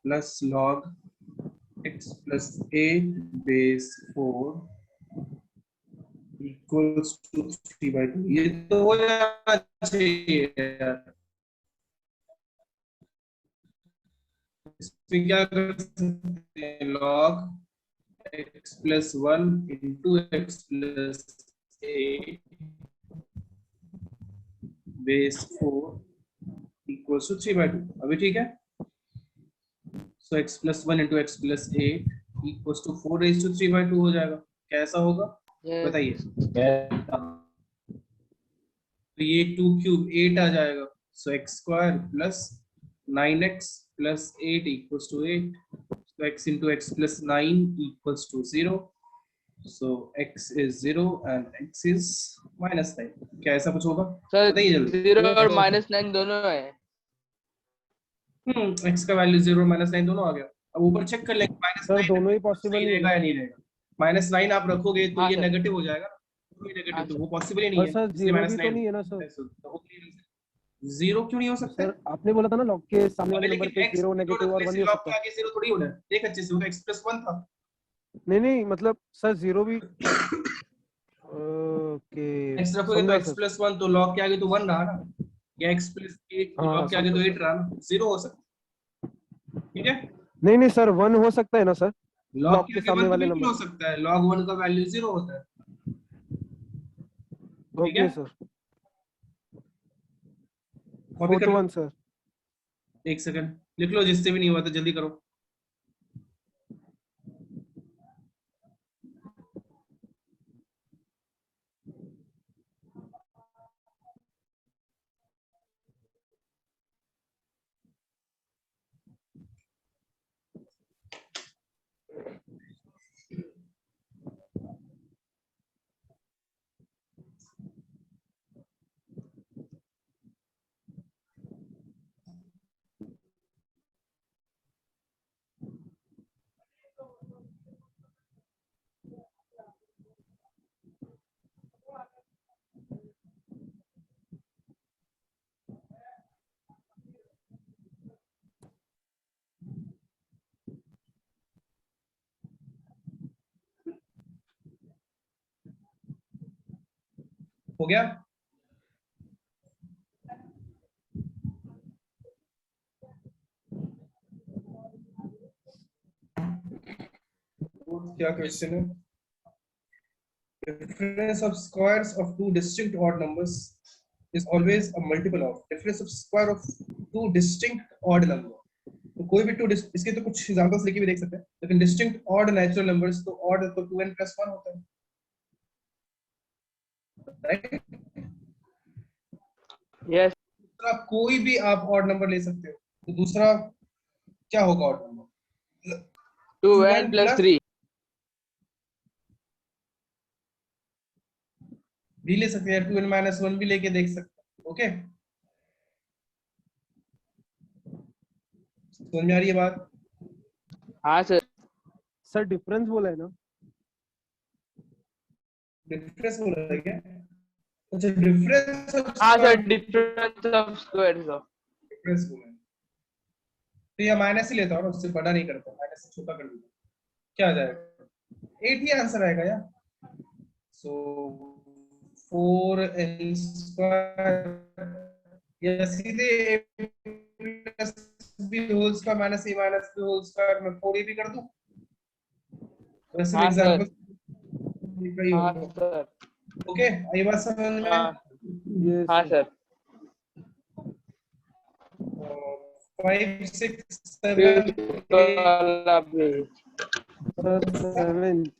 plus log x plus 8 base 4 equals to 3/2। ये तो हो जाना चाहिए यार। इसमें क्या कर सकते हैं, log x plus 1 into x plus 8 base 4 equals to 3/2। अभी ठीक है। So x plus 1 into x plus 8 equals to 4 raised to 3/2 हो जाएगा। कैसा होगा बताइए। तो ये 2 क्यूब 8 आ जाएगा। So x square plus 9x plus 8 equals to 8। so x into x plus 9 equals to 0। so x is 0 and x is -9। क्या ऐसा कुछ होगा सर बताइए जल्दी। 0 और -9 दोनों है। x का वैल्यू 0 और -9 दोनों आ गया। अब ऊपर चेक कर लेंगे सर -9 दोनों ही पॉसिबल सही नहीं है रहेगा ना। या नहीं रहेगा। -9 आप रखोगे तो हाँ ये सर। नेगेटिव हो जाएगा ना। ये नेगेटिव तो वो पॉसिबल ही नहीं और है, सर इसलिए जीरो भी तो -9। नहीं है ना सर। जीरो क्यों नहीं हो सकता? सर आपने बोला था ना लॉग के सामने वाले लेकिन नंबर पे x जीरो नेगेटिव और 1 नहीं हो लॉग सकता। के आगे जीरो थोड़ी होना है। देख अच्छे से, होगा x plus 1 था। नहीं मतलब सर जीरो भी ओके x रखोगे तो समझा x सर। plus 1 तो log के आगे तो 1 रहा ना, या x plus 8 तो हाँ log के आगे तो 8 रहा ना, जीरो हो सकता। ठीक है, नहीं सर 1 हो सकता है ना सर log लॉग के के आगे सामने 1 तो वाले बिल्कुल नंबर। हो सकता है। log 1 का वैल्यू जीरो होता है। ठीक है, ओके सर कॉपी 4 कर to लो। 1 सर। एक सेकंड लिख लो, जिससे भी नहीं हुआ तो जल्दी करो। हो गया? क्या क्वेश्चन है? Difference of squares of two distinct odd numbers is always a multiple of difference of square of two distinct odd number। तो कोई भी टू, इसके तो कुछ एग्जांपल्स लेके भी देख सकते हैं, लेकिन डिस्टिंक्ट ऑड नेचुरल नंबर्स तो ऑड तो 2n + 1 होता है, राइट? यस। दूसरा कोई भी आप ऑड नंबर ले सकते हो, तो दूसरा क्या होगा ऑड नंबर? 2n + 3 भी ले सकते हैं, 2n - 1 भी लेके देख सकते हैं। ओके, समझ में आ रही है बात? हाँ सर। सर डिफरेंस बोला है ना। डिफरेंस बोल रहा है क्या? अच्छा, डिफरेंस ऑफ हाँ sir, square, difference of squares of. Difference बोला है तो ये माइनस ही लेता हूँ ना, उससे बड़ा नहीं करता, माइनस से छोटा कर देता। क्या आ जाएगा? 8 ही आंसर आएगा यार। सो 4n² या सीधे a plus b whole square minus a minus b whole square में 4a भी कर दूं? वैसे भी हाँ सर। एग्जांपल का ही हाँ होगा। सर। ओके, आई बात समझ में? हाँ ये हाँ सर। 5 6 7 फिफ्थ 8 वाला भी। सर 7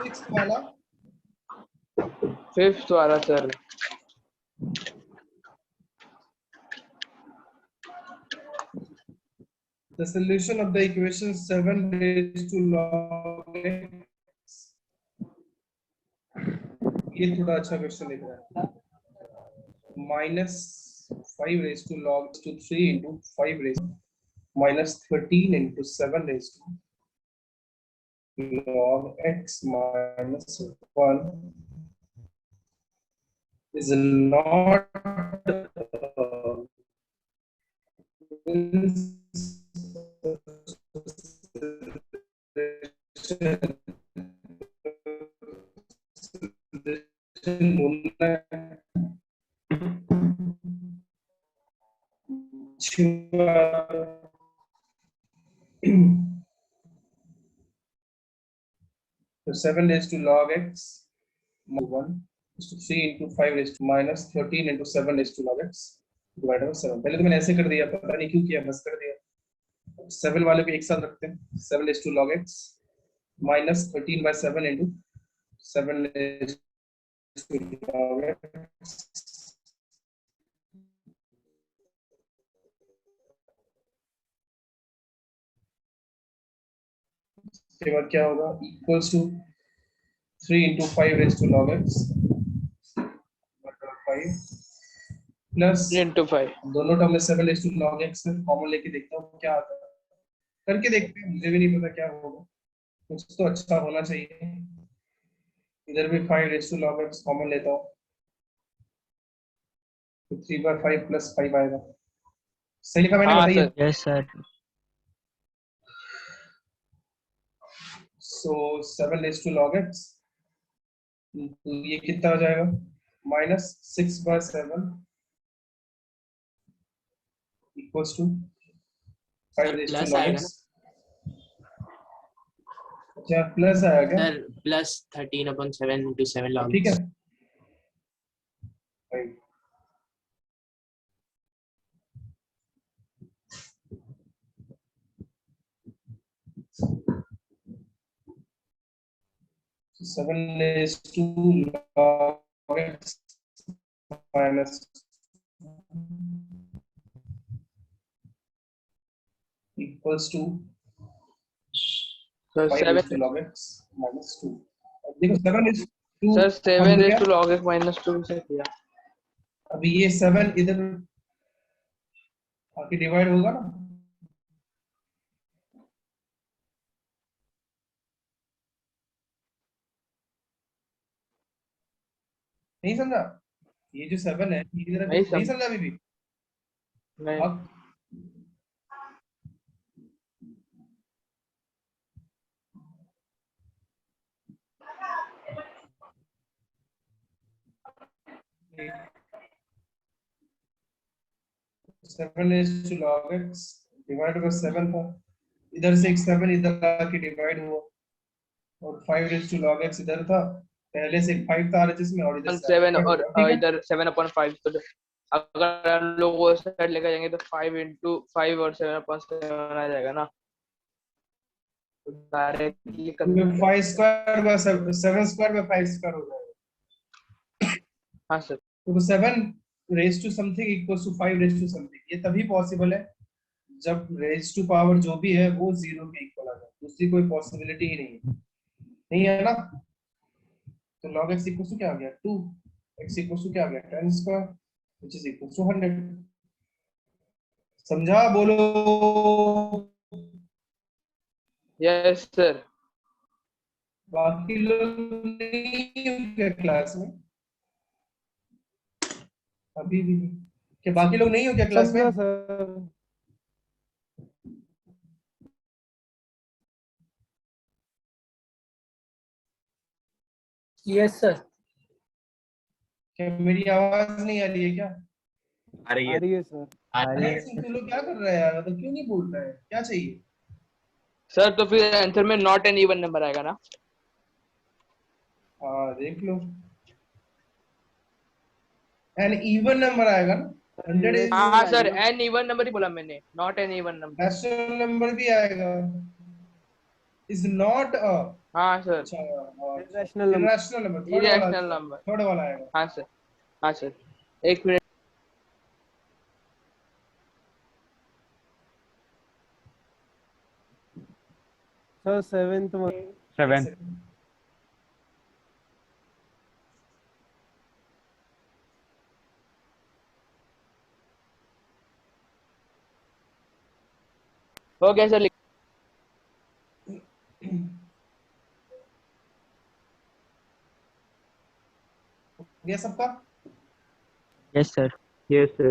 6 वाला फिफ्थ वाला sir. the solution of the equation 7 raised to log x। ये थोड़ा अच्छा क्वेश्चन लग रहा है। -5 raised to log to 3 into 5 raised -13 into 7 raised to log x minus 1 is not बोलना है। तो 7 raised to log x 1 is to 3 into 5 raised to minus 13 into 7 raised to log x divided by 7। पहले तो मैंने ऐसे कर दिया, पता नहीं क्यों किया, बस कर दिया। 7 वाले को एक साथ रखते हैं। 7 raised to log x minus 13 by 7 into 7 raised to log x के बाद क्या होगा, equals to 3 into 5 raised to log x 5 plus 3 into 5 दोनों टर्म में 7 raised to log x common लेके देखता हूँ क्या आता है, करके देखते हैं, मुझे भी नहीं पता क्या होगा, कुछ तो अच्छा होना चाहिए। इधर भी 5 raised to log x common लेता हूँ, तो 3 by 5 plus 5 आएगा। सही लिखा मैंने, हाँ बताइए। Sir yes sir. So 7 raised to log x, तो ये कितना आ जाएगा, minus 6 by 7 equals to 5 raised to plus log आएगा x। ना अच्छा प्लस आया क्या, सर, प्लस 13/7 into 7 log ठीक है। x। Right. So 7 raised to log x minus equals to sir 5 raised to 7 log x minus 2। अब देखो 7 raised to सर 7 हम raised क्या, to log x minus 2 से किया। अभी ये 7 इधर आके डिवाइड होगा ना, नहीं समझा, ये जो 7 है ये इधर नहीं नहीं समझा अभी भी। नहीं अब seven is to log X divide by 7 था, इधर से एक 7 इधर आके डिवाइड हुआ, और 5 इज टू लॉग एक्स इधर था, पहले से एक 5 था RHS में, और इधर से 7 divide और हुआ, ठीक है। इधर 7/5 तो अगर हम लोग वो साइड लेकर जाएंगे तो 5 into 5 और 7/7 आ जाएगा ना, तो डायरेक्टली कर क्योंकि सकते 5 हैं। Square by 7 square by 5 square हो जाएगा, हाँ सर तो 7 raise to something equals to 5 raise to something, ये तभी पॉसिबल है जब रेज टू पावर जो भी है वो 0 के इक्वल आ जाए, दूसरी कोई पॉसिबिलिटी ही नहीं है ना। तो log x इक्वल्स टू क्या आ गया 2, x इक्वल्स टू क्या आ गया 10 square which is equals to 100। समझा, बोलो। Yes sir. बाकी लोग नहीं हो क्या क्लास में, अभी भी क्या बाकी लोग नहीं हो क्या क्लास में? समझा सर। Yes sir. क्या मेरी आवाज नहीं आ रही है क्या? आ रही आ रही है सर। अलेक्स तू लोग क्या कर रहा है यार, तो क्यों नहीं बोल रहा है, क्या चाहिए? सर तो फिर आंसर में नॉट एन इवन नंबर आएगा ना? हाँ देख लो, एन इवन नंबर आएगा ना, 100 इज हाँ सर एन इवन नंबर ही बोला मैंने, not an even number. Natural number भी आएगा, इज नॉट अ, हाँ सर अच्छा irrational number. Irrational number, irrational number. Third वाला आएगा। हाँ सर। हाँ सर एक मिनट। सर 7th में 7 हो गया सर। ये सबका yes sir. Yes sir.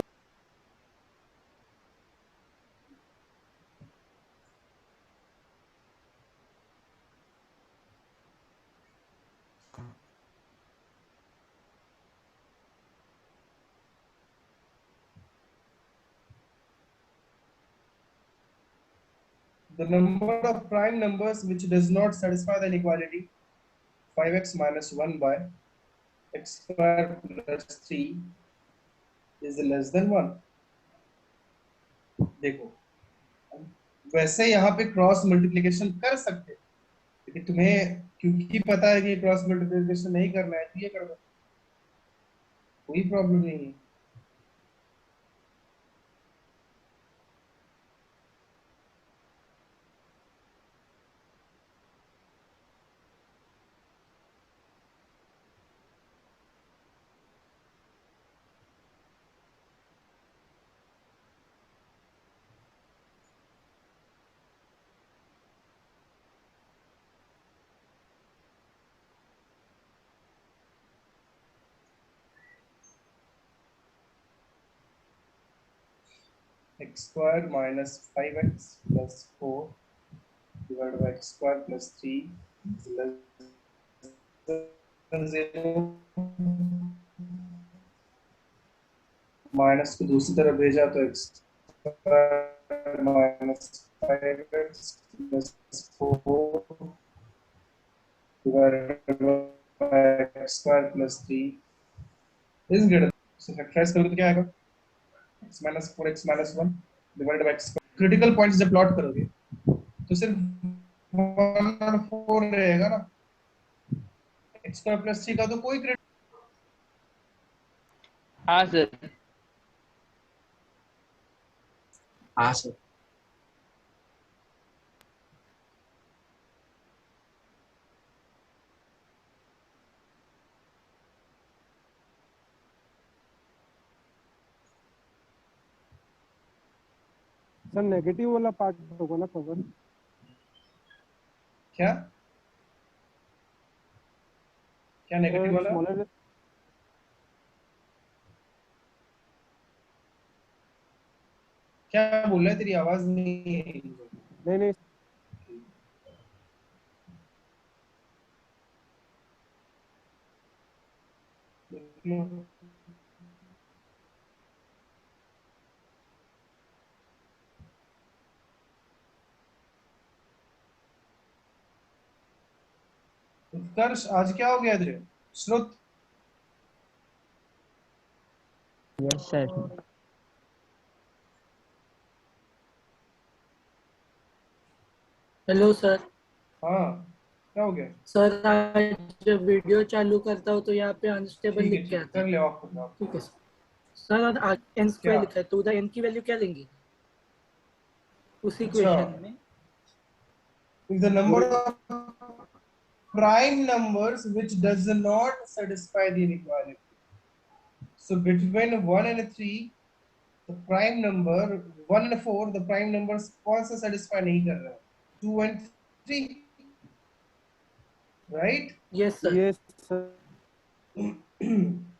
the number of prime numbers which does not satisfy the inequality 5x minus 1 by x square plus 3 is less than 1. देखो वैसे यहाँ पे क्रॉस मल्टीप्लिकेशन कर सकते हैं, लेकिन तुम्हें क्योंकि पता है कि क्रॉस मल्टीप्लिकेशन नहीं करना है तो ये कर दो, कोई प्रॉब्लम नहीं है. X square minus 5x plus 4 divided by x square plus 3 is less than 0. Minus को दूसरी तरफ भेजा तो x square minus 5x plus 4 divided by x square plus 3 is greater. So factorize करोगे तो क्या आएगा? x minus 4x minus 1 divided by x. Critical points जब प्लॉट करोगे तो सिर्फ 1 और 4 रहेगा ना, x स्क्वायर प्लस 3 का तो कोई हाँ सर. हाँ सर. सर नेगेटिव वाला पार्ट होगा ना कवर? क्या क्या नेगेटिव वाला? स्मॉलर क्या बोल रहा है, तेरी आवाज नहीं. नहीं उत्कर्ष आज क्या हो गया तेरे? श्रुत यस सर. Hello sir. हाँ क्या हो गया? सर आज जब वीडियो चालू करता हूँ तो यहाँ पे अनस्टेबल ठीक है, लिख के आता कर है. ले ऑफ कर दो. ठीक है सर. आज एन स्क्वायर क्या? लिखा है तो उधर एन की वैल्यू क्या लेंगे उसी अच्छा. क्वेश्चन में? If the number of prime numbers which does not satisfy the inequality. So between 1 and 3, the prime number 1 and 4, the prime numbers कौन सा satisfy नहीं कर रहा है? 2 and 3, right? Yes sir. ये सर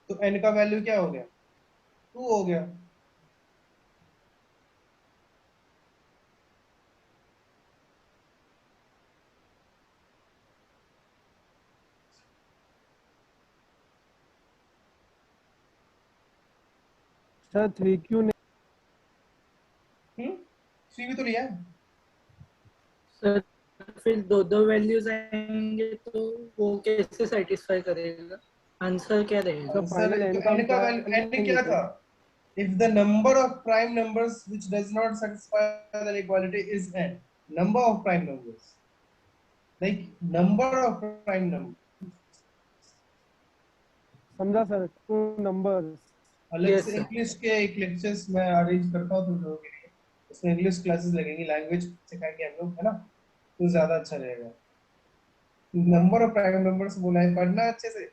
तो n का वैल्यू क्या हो गया? 2 हो गया. सर 3Q ने 3 भी तो लिया है. सर फिर दो वैल्यूज आएंगे तो वो कैसे सेटिस्फाई करेगा? आंसर क्या रहेगा? तो फाइनल n n का वैल्यू n क्या था? If the number of prime numbers which does not satisfy the inequality is n, number of prime numbers, like number of prime numbers. समझा सर. 2 नंबर्स. अलग Yes, से sir. English के एक lectures मैं arrange करता हूँ तुम लोगों के लिए, उसमें इंग्लिश क्लासेस लगेंगी, लैंग्वेज सिखाएंगे हम लोग, है ना, तो ज्यादा अच्छा रहेगा. नंबर ऑफ प्राइम नंबर्स बोला है, पढ़ना अच्छे से.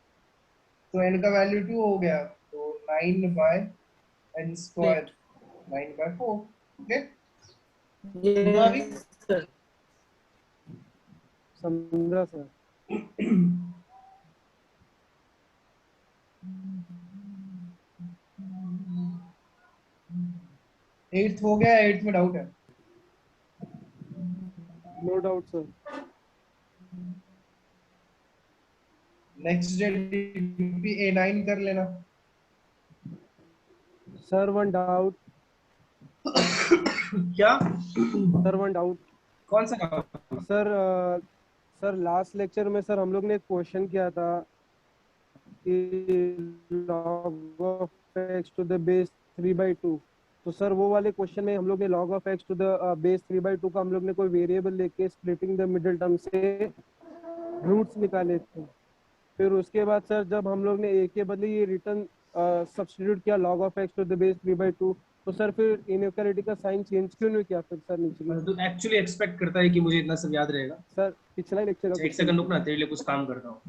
तो n का वैल्यू 2 हो गया, तो 9 by n square 9 by 4. Okay yes sir. समझा सर. 8th हो गया, 8th में डाउट है? No doubt sir. Next day DP A9 कर लेना. Sir one doubt. क्या? Sir one doubt. कौन सा काम? सर सर लास्ट लेक्चर में सर हम लोग ने एक क्वेश्चन किया था कि log of x to the base 3/2। तो सर वो वाले क्वेश्चन में हम लोग ने log of x to the base 3/2 का हम लोग ने कोई वेरिएबल लेके स्प्लिटिंग द मिडिल टर्म से रूट्स निकाले थे। फिर उसके बाद सर जब हम लोग ने a के बदले ये रिटर्न सब्स्टिट्यूट किया log of x to the base 3/2, तो सर फिर इनइक्वालिटी का साइन चेंज क्यों नहीं किया फिर सर नीचे की मतलब तू एक्चुअली एक्सपेक्ट करता है कि मुझे इतना सब याद रहेगा? सर पिछला लेक्चर का अच्छा, एक क्वेश्चन सेकंड रुकना, तेरे लिए कुछ काम करता हूँ।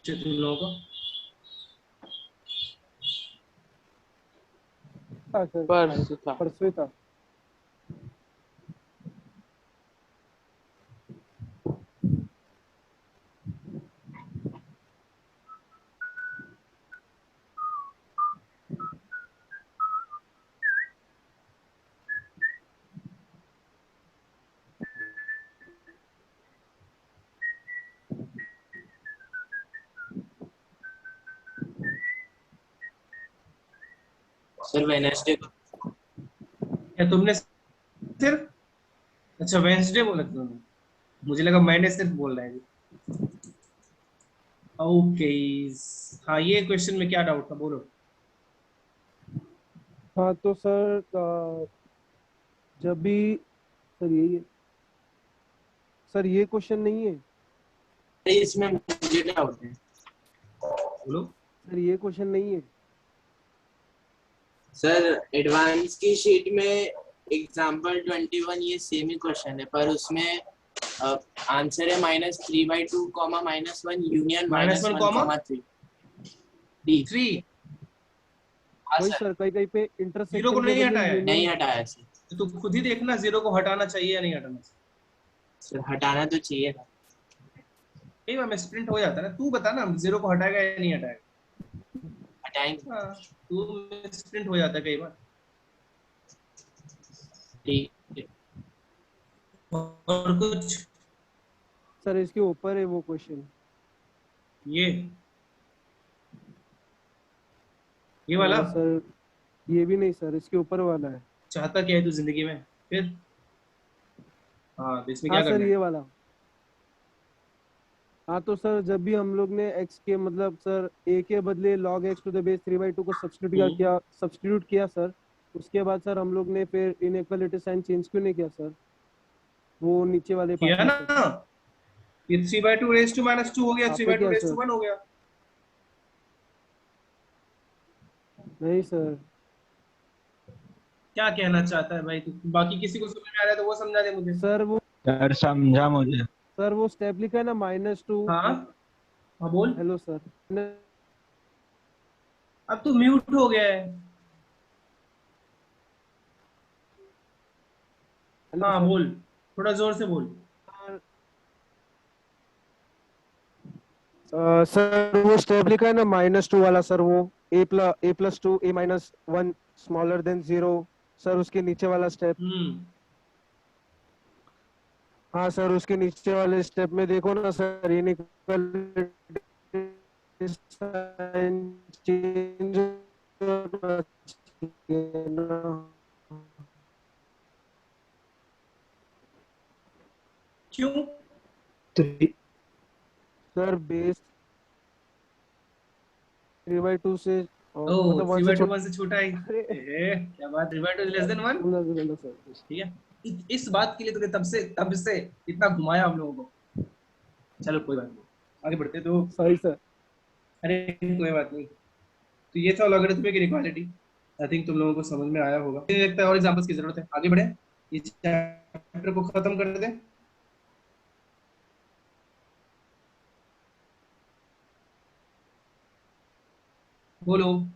तुम लोगों को था सर, परसों था। परसों ही था। सर वेडनेसडे को। क्या तुमने सिर्फ, अच्छा वेंसडे बोला तुमने, मुझे लगा मैंने सिर्फ बोल रहा है। ओके, हाँ ये क्वेश्चन में क्या डाउट था, बोलो। हाँ तो सर जब भी सर यही है सर, ये क्वेश्चन नहीं है इसमें मुझे डाउट है। बोलो। सर, ये क्वेश्चन नहीं है सर एडवांस की शीट में एग्जाम्पल 21 ये सेम ही क्वेश्चन है, पर उसमें आंसर है -3/2 -1 यूनियन -1, -1, 3 3 हाँ वही सर, सर, कहीं कहीं पे जीरो इंटरसेक्शन को के नहीं बदले हटाया है? यूनियन। नहीं हटाया सर। तो तू खुद ही देखना, जीरो को हटाना चाहिए या नहीं हटाना चाहिए। सर हटाना तो चाहिए था। कई बार मिसप्रिंट हो जाता है ना, तू बता ना, जीरो को हटाएगा या नहीं हटाएगा? हटाएंगे। हाँ, तू मिसप्रिंट हो जाता है कई बार। ठीक है। और कुछ? सर इसके ऊपर है वो क्वेश्चन। ये वाला सर ये भी नहीं सर, इसके ऊपर वाला है। चाहता क्या है तू जिंदगी में फिर? हाँ, तो इसमें हाँ क्या सर करना है? ये वाला। हाँ तो सर जब भी हम लोग ने x के मतलब सर a के बदले log x to the base 3/2 को सब्स्टिट्यूट किया सर, उसके बाद सर हम लोग ने फिर इनइक्वालिटी साइन चेंज क्यों नहीं किया सर, वो नीचे वाले पार्ट किया में ना, सर। ये 3/2 रेज टू -2 हो गया, आपने 3/2 किया रेज टू सर? 1 हो गया। नहीं सर। क्या कहना चाहता है भाई तू? बाकी किसी को समझ में आ रहा है तो वो समझा दे मुझे। सर वो सर समझा मुझे। सर वो स्टेप लिखा है ना -2। हाँ हाँ, बोल। Hello sir. अब तू म्यूट हो गया है। हेलो हाँ सर। बोल, थोड़ा जोर से बोल। सर वो स्टेप लिखा है ना -2 वाला सर, वो a+2 a-1 smaller than 0 sir, उसके नीचे वाला स्टेप। हाँ सर, उसके नीचे वाले स्टेप में देखो ना सर, इनइक्वालिटी साइन चेंज होना चाहिए ना। क्यों? सर बेस 3/2 से ओ, मतलब 1 से 3/2 छोटा। 1 से छोटा है। अरे क्या बात, 3/2 लेस देन 1। समझा सर। ठीक है, इस बात के लिए तूने तब से इतना घुमाया हम लोगों को। चलो कोई बात नहीं, आगे बढ़ते तो। Sorry sir. अरे कोई बात नहीं। तो ये था लॉगरिथमिक इनइक्वालिटी। आई थिंक तुम लोगों को समझ में आया होगा। मुझे लगता है और एग्जांपल्स की जरूरत है, आगे बढ़े, इस चैप्टर को खत्म कर दें। बोलो।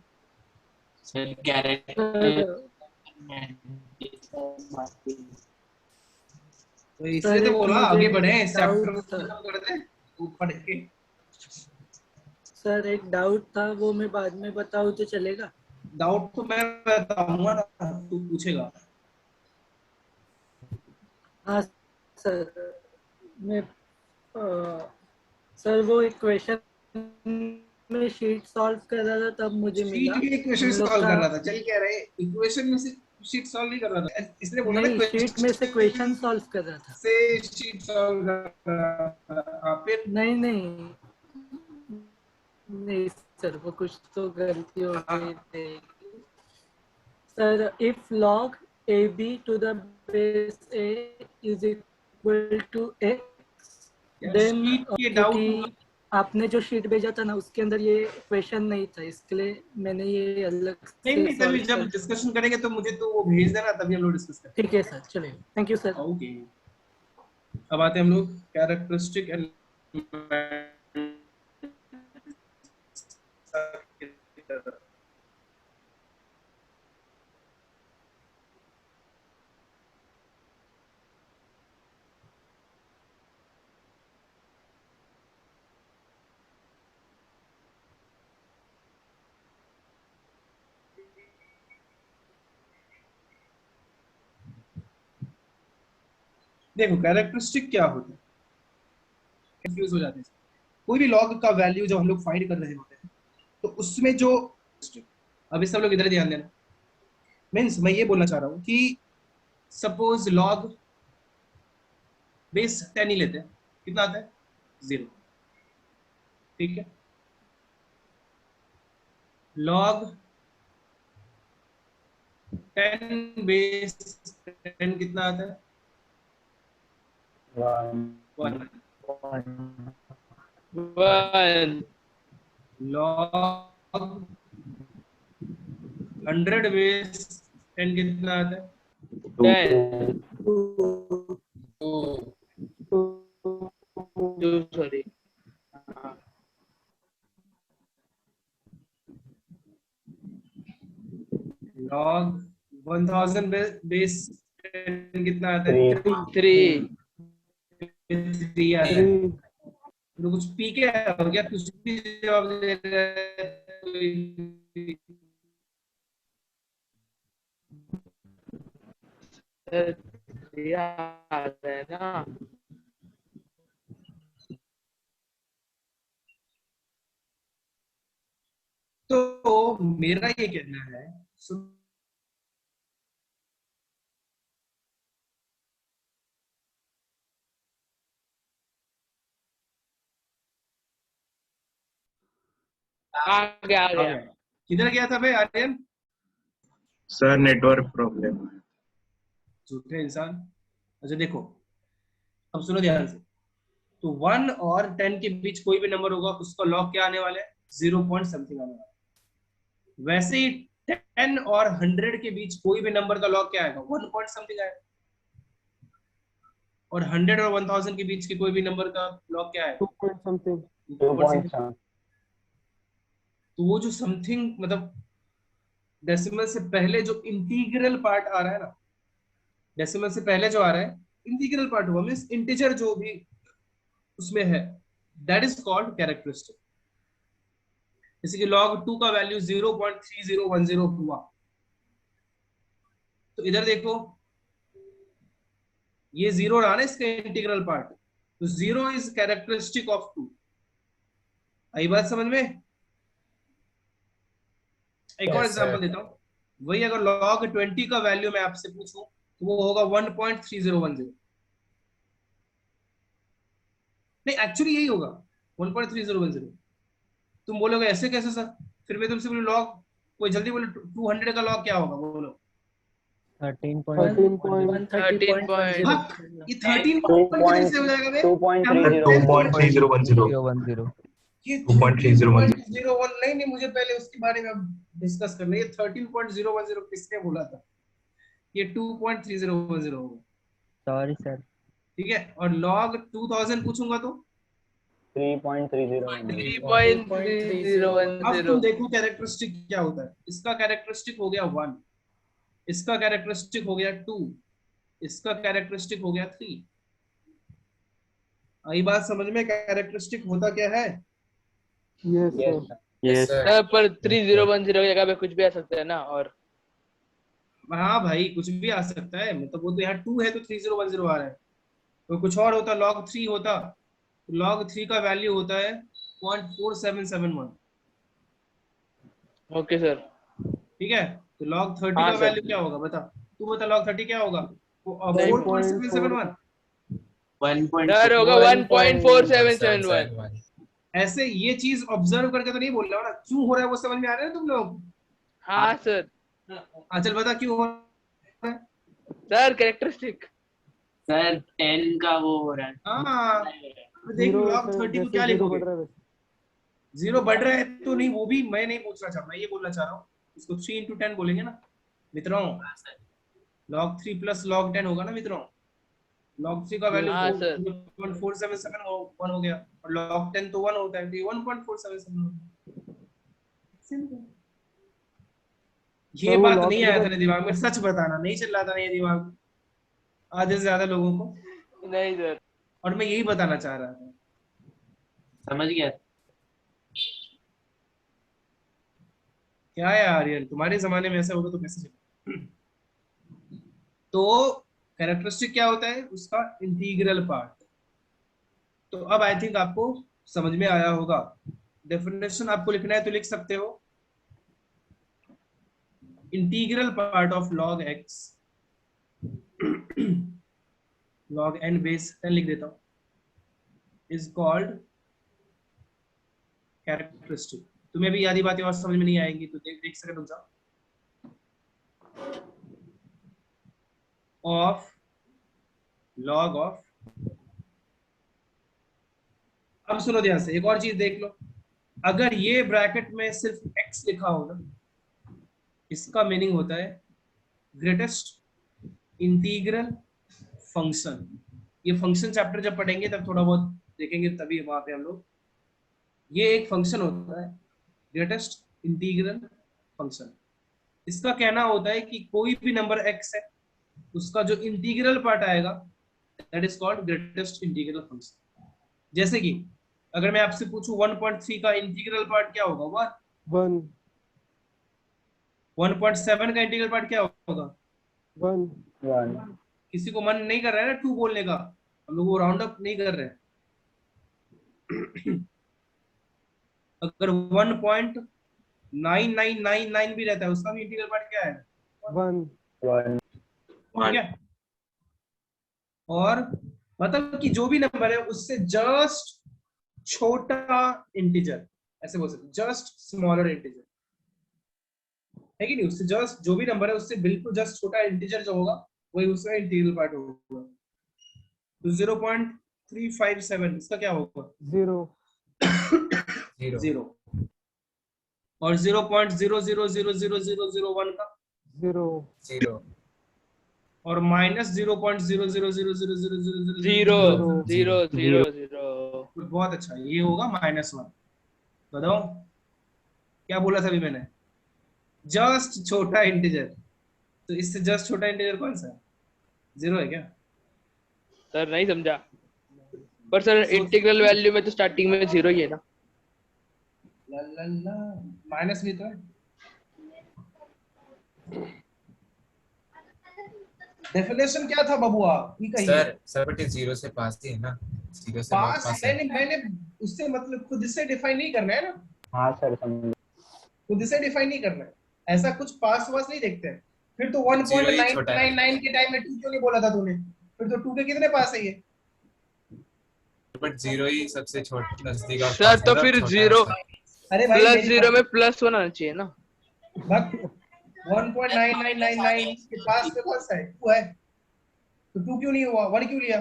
सर कैरेक्टर सर तो इसलिए सर तो एक बोला मुझे आगे बढ़े, इस चैप्टर डाउट को था। खत्म कर दें ऊपर के। सर एक डाउट था, वो मैं बाद में बताऊँ तो चलेगा? डाउट तो मैं बताऊंगा ना, तू पूछेगा। हाँ सर, मैं सर वो एक क्वेश्चन मैं शीट सॉल्व कर रहा था तब मुझे मिला। शीट के इक्वेशन हम लोग सॉल्व का कर रहा था, चल कह रहे इक्वेशन में से शीट सॉल्व नहीं कर रहा था, इसने बोला ना नहीं, शीट में से क्वेश्चन सॉल्व कर रहा था। से शीट सॉल्व कर रहा था। फिर नहीं नहीं नहीं सर, वो कुछ तो गलती हो गई थी sir. If log ab to the base a is equal to x, then sheet के क्योंकि डाउट आपने जो शीट भेजा था ना उसके अंदर ये क्वेश्चन नहीं था, इसके लिए मैंने ये अलग नहीं से नहीं, तभी सॉल्व जब कर। डिस्कशन करेंगे तो मुझे तो वो भेज देना, तभी हम लोग डिस्कस करेंगे। ठीक है सर, चलिए, थैंक यू सर। ओके, अब आते हैं हम लोग कैरेक्टरिस्टिक एंड देखो कैरेक्टरिस्टिक क्या होता है, कंफ्यूज हो जाते हैं। कोई भी लॉग का वैल्यू जब हम लोग फाइंड कर रहे होते हैं तो उसमें जो, अभी सब लोग इधर ध्यान देना, मीन्स मैं ये बोलना चाह रहा हूँ कि सपोज लॉग बेस 10 ही लेते हैं, कितना आता है 0, ठीक है। लॉग 10 बेस 10 कितना आता है 1। 1 लॉग 100 बेस 10 कितना आता है 10 2 सॉरी। लॉग 1000 बेस 10 कितना आता है 3 3 आता है। तो कुछ पी के हो गया, कुछ भी जवाब दे रहे हैं। याद है ना। तो मेरा ये कहना है, आ गया किधर गया था भाई आर्यन? Sir network problem. झूठे इंसान। अच्छा देखो, अब सुनो ध्यान से, तो 1 और 10 के बीच कोई भी नंबर होगा उसका लॉग क्या आने वाला है 0 पॉइंट समथिंग आने वाला है। वैसे ही 10 और 100 के बीच कोई भी नंबर का लॉग क्या आएगा 1 पॉइंट समथिंग आएगा, और 100 और 1000 के बीच के कोई भी नंबर का लॉग क्या आएगा 2 point something। 2 point something। तो वो जो समथिंग मतलब डेसिमल से पहले जो इंटीग्रल पार्ट आ रहा है ना, डेसिमल से पहले जो आ रहा है इंटीग्रल पार्ट हुआ, मींस इंटीजर जो भी उसमें है, दैट इज कॉल्ड कैरेक्टरिस्टिक। जैसे कि log 2 का वैल्यू 0.3010 हुआ, तो इधर देखो ये 0 रहा ना इसका इंटीग्रल पार्ट, तो 0 इज कैरेक्टरिस्टिक ऑफ 2। आई बात समझ में? एक और एग्जांपल देता हूं, वही अगर log 20 का वैल्यू मैं आपसे पूछूं तो वो होगा 1.3010। नहीं एक्चुअली यही होगा 1.3010। तुम बोलोगे ऐसे कैसे सर, फिर मैं तुमसे बोलूं लॉग, कोई जल्दी बोलो 200 का लॉग क्या होगा बोलो 13 point 130.10। ये 13 पॉइंट कैसे हो जाएगा बे? 2.3010 ये 2.3010 13.01 नहीं, मुझे पहले उसके बारे में डिस्कस करना है। ये 13.010 किसने बोला था? ये 2.3010 होगा। Sorry sir. ठीक है, और log 2000 पूछूंगा तो 3.3010। अब तुम देखो कैरेक्टरिस्टिक क्या होता है। इसका कैरेक्टरिस्टिक हो गया 1, इसका कैरेक्टरिस्टिक हो गया 2, इसका कैरेक्टरिस्टिक हो गया 3। आई बात समझ में? कैरेक्टरिस्टिक होता क्या है? यस सर पर 3010 की जगह पे कुछ भी आ सकता है ना। और हाँ भाई कुछ भी आ सकता है, मतलब वो तो यहाँ 2 है तो 3010 आ रहा है, तो कुछ और होता log 3 होता, log 3 का वैल्यू होता है 0.4771। Okay sir. ठीक है, तो log 30 हाँ का सर। वैल्यू क्या होगा बता, तू बता log 30 क्या होगा, 4.771। 1.4 सर होगा 1.4771। ऐसे ये चीज ऑब्जर्व करके तो नहीं बोल रहा हूँ ना, क्यों हो रहा है वो समझ में आ रहा है ना तुम लोग। हाँ सर। चल बता क्यों हो रहा है। Sir characteristic. सर 10 का वो हो रहा है। हाँ तो देख जीरो log से 30 को जैसे क्या जीरो लिखोगे, बढ़ रहा है वैसे। जीरो बढ़ रहा है तो नहीं, वो भी मैं नहीं पूछना चाह रहा, मैं ये बोलना चाह रहा हूँ, इसको 3 into 10 बोलेंगे ना मित्रों, log 3 plus log 10 होगा ना मित्रों। log 3 का वैल्यू हाँ सर। 0.477 हो गया, और log 10 तो 1 होता है, तो ये 1.477 हो गया। Simple। ये सर वो बात log नहीं 3 आया का था दिमाग में, सच बताना, नहीं चल रहा था ये दिमाग में आधे से ज्यादा लोगों को, नहीं सर। और मैं यही बताना चाह रहा था। समझ गया। क्या यार, यार तुम्हारे जमाने में ऐसा होगा तो कैसे चलेगा। तो कैरेक्टरिस्टिक क्या होता है उसका, इंटीग्रल पार्ट। तो अब आई थिंक आपको समझ में आया होगा। डेफिनेशन आपको लिखना है तो लिख सकते हो, integral part of log x log n base 10 लिख देता हूं, इज कॉल्ड कैरेक्टरिस्टिक। तुम्हें भी आधी बातें और समझ में नहीं आएंगी तो देख देख सकते रुक जाओ। ऑफ log ऑफ, अब सुनो ध्यान से, एक और चीज देख लो, अगर ये ब्रैकेट में सिर्फ x लिखा हो ना, इसका मीनिंग होता है ग्रेटेस्ट इंटीग्रल फंक्शन। ये फंक्शन चैप्टर जब पढ़ेंगे तब थोड़ा बहुत देखेंगे, तभी वहां पे हम लोग, ये एक फंक्शन होता है ग्रेटेस्ट इंटीग्रल फंक्शन। इसका कहना होता है कि कोई भी नंबर x है, उसका जो इंटीग्रल पार्ट आएगा that is called greatest integral function. जैसे कि अगर मैं आपसे पूछूं 1.3 का इंटीग्रल पार्ट क्या होगा, 1 1.7 का इंटीग्रल पार्ट क्या होगा, 1 किसी को मन नहीं कर रहा है ना 2 बोलने का, हम लोग वो राउंड अप नहीं कर रहे हैं। अगर 1.9999 भी रहता है उसका भी इंटीग्रल पार्ट क्या है, 1 ठीक है। और मतलब कि जो भी नंबर है उससे जस्ट छोटा इंटीजर, ऐसे बोल सकते, जस्ट स्मॉलर इंटीजर है कि नहीं, उससे जस्ट जो भी नंबर है उससे बिल्कुल जस्ट छोटा इंटीजर जो होगा वही उसका इंटीग्रल पार्ट होगा। तो 0.357 इसका क्या होगा, 0 0। और 0.000001 का 0 और minus 0.00000000। Zero Zero. Zero zero zero. बहुत अच्छा, ये होगा -1। बताओ क्या बोला था अभी मैंने, जस्ट छोटा इंटीजर, तो इससे जस्ट छोटा इंटीजर कौन सा है, 0 है क्या। सर नहीं समझा। पर सर इंटीग्रल वैल्यू में तो स्टार्टिंग में 0 ही है ना। माइनस भी तो है। डेफिनेशन क्या था बबुआ, ठीक है सर बट ये 0 से पास ही है ना, 0 से पास, पास है। मैंने उससे मतलब खुद से डिफाइन नहीं करना है ना, हाँ सर समझ। खुद से डिफाइन नहीं करना है, ऐसा कुछ पास वास नहीं देखते हैं। फिर तो 0 ही छोटा है। 1.999 के टाइम में 2 क्यों नहीं बोला था तूने, फिर तो 2 के कितने पास है ये, बट 0 ही सबसे छोटा नजदीक और सर पास तो है, फिर छोटा 0 है। अरे भाई प्लस मेरी 0 में प्लस होना चाहिए ना। बात 1.9999 के पास में कौन सा है, 2 है, तो 2 क्यों नहीं हुआ, 1 क्यों लिया,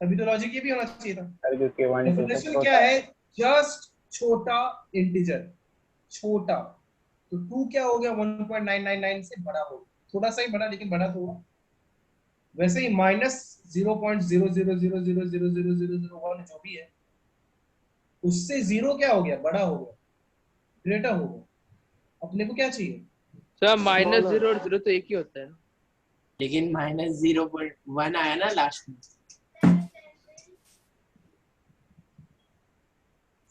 अभी तो लॉजिक ये भी होना चाहिए था। सर क्योंकि 1 2 डेफिनेशन क्या है, जस्ट छोटा इंटीजर, छोटा, तो 2 क्या हो गया 1.999 से बड़ा हो, थोड़ा सा ही बड़ा लेकिन बड़ा तो हुआ। वैसे ही -0.0000000001 जो भी है उससे 0 क्या हो गया, बड़ा हो गया, ग्रेटर हो गया। अपने को क्या चाहिए, सर -0 और 0 तो एक ही होता है ना। लेकिन -0.1 आया ना लास्ट में।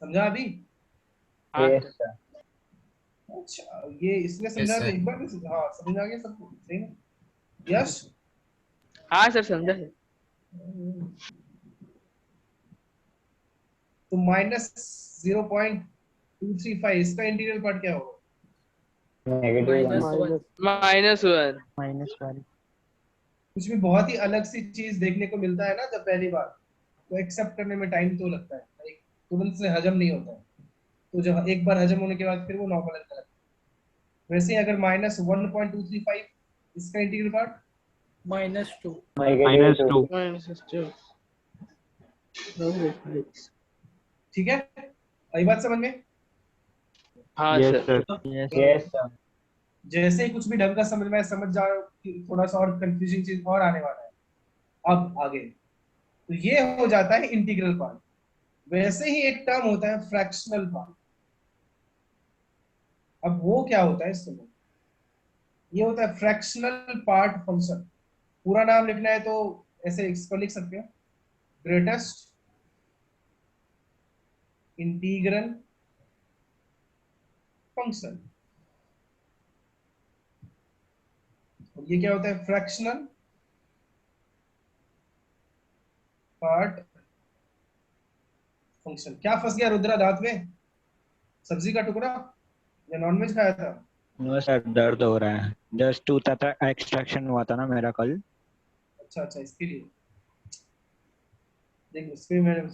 समझा अभी। हाँ यस सर। सर। अच्छा ये इसने समझा Yes, तो sir. एक बार भी हाँ समझ आ गया सबको, सही ना यश। हाँ सर समझा है। तो -0.999 235 इसका इंटीग्रल पार्ट क्या होगा? -1 माइनस -1 कुछ भी बहुत ही अलग सी चीज देखने को मिलता है ना जब पहली बार, तो एक्सेप्ट करने में टाइम तो लगता है, लाइक तुरंत से हजम नहीं होता है। तो जब एक बार हजम होने के बाद फिर वो नॉर्मल लगता है। वैसे ही अगर -1.235 इसका इंटीग्रल पार्ट -2. -2 -2 ठीक है, आई बात समझ में? हाँ Yes, sir sir. Yes sir जैसे ही कुछ भी ढंग का समझ में आए, समझ जाओ कि थोड़ा सा और कंफ्यूजिंग चीज और आने वाला है अब आगे। तो ये हो जाता है इंटीग्रल पार्ट। वैसे ही एक टर्म होता है फ्रैक्शनल पार्ट। अब वो क्या होता है इसमें, ये होता है फ्रैक्शनल पार्ट फंक्शन। पूरा नाम लिखना है तो ऐसे इसको लिख सकते हो, ग्रेटेस्ट इंटीग्रल फंक्शन। ये क्या होता है? Fractional part function. क्या फंस गया रुद्रा दांत में? सब्जी का टुकड़ा या नॉनवेज खाया था? नो सर, दर्द हो रहा है। जस्ट टूथ का एक्सट्रैक्शन हुआ था ना मेरा कल। अच्छा अच्छा, इसके लिए देख उसमें मैं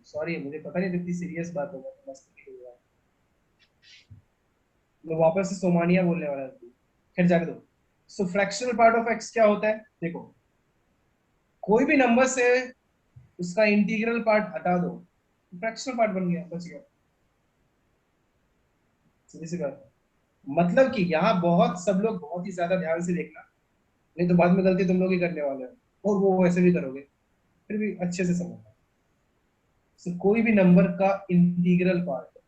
सॉरी, मुझे पता नहीं था इतनी सीरियस बात होगा तो मस्ती की होगा। मैं वापस से सोमानिया बोलने वाला था, खैर जाने दो। सो फ्रैक्शनल पार्ट ऑफ एक्स क्या होता है? देखो, कोई भी नंबर से उसका इंटीग्रल पार्ट हटा दो, फ्रैक्शनल पार्ट बन गया, बच गया। सीधी सी बात। मतलब कि यहाँ बहुत सब लोग बहुत ही ज्यादा ध्यान से देखना, नहीं तो बाद में गलती तुम लोग ही करने वाले हो और वो वैसे भी करोगे, फिर भी अच्छे से समझना। So, कोई भी नंबर का इंटीग्रल पार्ट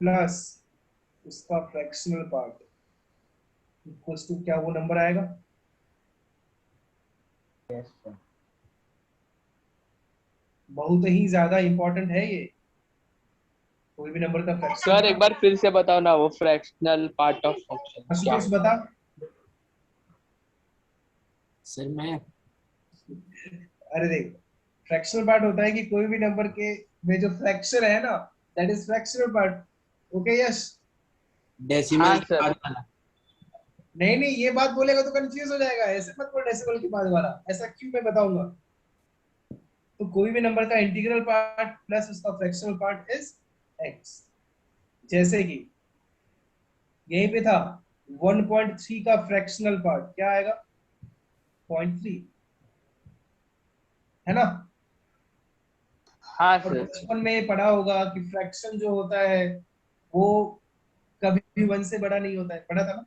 प्लस उसका फ्रैक्शनल पार्ट इक्वल्स टू क्या वो नंबर आएगा? यस सर बहुत ही ज्यादा इंपॉर्टेंट है ये। कोई भी नंबर का फ्रैक्शनल सर एक बार फिर से बताओ ना वो फ्रैक्शनल पार्ट ऑफ फंक्शन क्या आशुतोष बता। सर मैं अरे देख, फ्रैक्शनल पार्ट होता है कि कोई भी नंबर के में जो फ्रैक्शन है ना, that is fractional part. Okay yes? Decimal हाँ के सर बाद वाला। नहीं नहीं, ये बात बोलेगा तो कंफ्यूज हो जाएगा, ऐसे मत बोल डेसिमल के बाद वाला, ऐसा क्यों मैं बताऊंगा। तो कोई भी नंबर का इंटीग्रल पार्ट प्लस उसका फ्रैक्शनल पार्ट इज एक्स। जैसे कि यहीं पे था 1.3 का फ्रैक्शनल पार्ट क्या आएगा? 0.3, है ना? हाँ और सर बचपन में पढ़ा होगा कि फ्रैक्शन जो होता है वो कभी भी 1 से बड़ा नहीं होता है, पढ़ा था ना?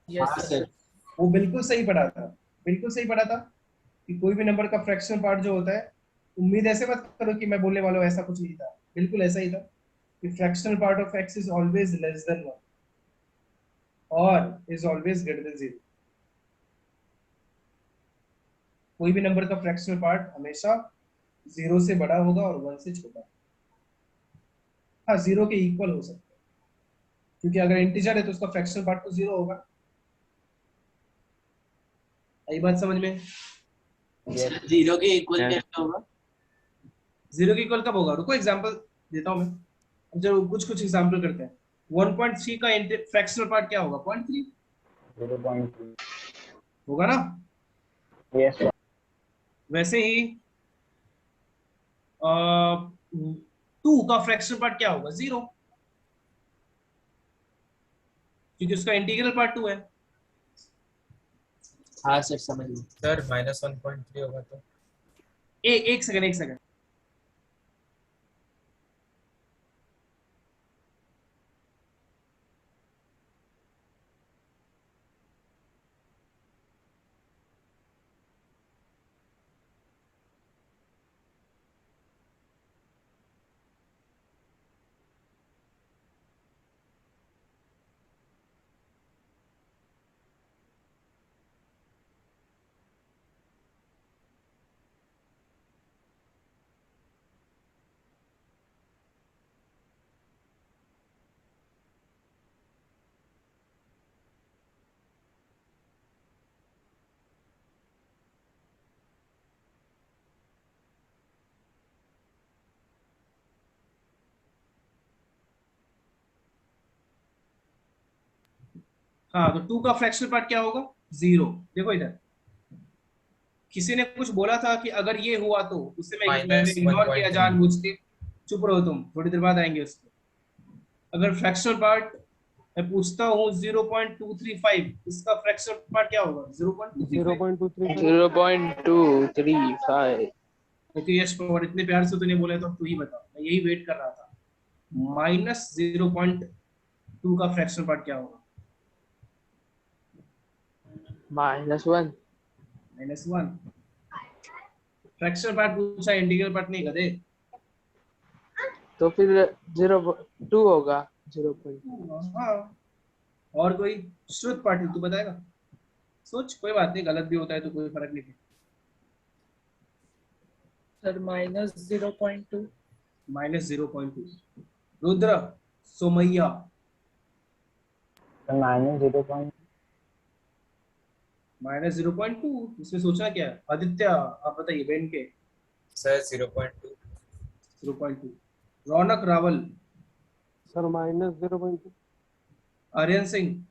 Yes, हाँ sir. सर वो बिल्कुल सही पढ़ा था, बिल्कुल सही पढ़ा था कि कोई भी नंबर का फ्रैक्शनल पार्ट जो होता है, उम्मीद ऐसे मत करो कि मैं बोलने वाला हूँ ऐसा कुछ नहीं था, बिल्कुल ऐसा ही था कि fractional part of x is always less than 1 और इज ऑलवेज ग्रेटर देन 0। कोई भी नंबर का फ्रैक्शनल पार्ट हमेशा 0 से बड़ा होगा और 1 से छोटा। हाँ, 0 के इक्वल हो सकता है, क्योंकि अगर इंटीजर है तो उसका फ्रैक्शनल पार्ट तो 0 होगा। आई बात समझ में? यस सर 0 के इक्वल कैसे होगा? 0 के इक्वल कब होगा? रुको एग्जांपल देता हूं मैं। अब जब कुछ कुछ एग्जांपल करते हैं। 1.3 का फ्रैक्शनल पार्ट क्या होगा? 0.3 0.3 होगा ना? यस सर वैसे ही 2 का फ्रैक्शनल पार्ट क्या होगा? 0, क्योंकि उसका इंटीग्रल पार्ट 2 है। हाँ सर समझ लो। सर -1.3 होगा तो एक सेकंड, एक सेकंड। हाँ, तो 2 का फ्रैक्शनल पार्ट क्या होगा? 0। देखो इधर किसी ने कुछ बोला था कि अगर ये हुआ तो, उससे मैंने इग्नोर किया जानबूझ के। चुप रहो तुम, थोड़ी देर बाद आएंगे उसको। अगर फ्रैक्शनल पार्ट मैं पूछता हूँ 0.235, इसका फ्रैक्शनल पार्ट क्या होगा? 0.235। 0.235 0.235 ओके यश पवार, इतने प्यार से तूने बोला तो तू ही बता, मैं यही वेट कर रहा था। -0.2 का फ्रैक्शनल पार्ट क्या होगा? -1 -1। फ्रैक्शनल पार्ट पूछा, इंटीग्रल पार्ट नहीं गधे। तो फिर 0.2 होगा 0.2। हाँ, और कोई? श्रुत पाटिल तू बताएगा? सोच, कोई बात नहीं, गलत भी होता है तो कोई फर्क नहीं पड़ता। सर -0.2। -0.2। रुद्र, सोमैया, सर -0.2। -0.2। इसमें सोचना क्या है? आदित्य आप बताइए, बेन के। Sir 0.2। 0.2। Raunak Rawal, sir -0.2। Aryan Singh,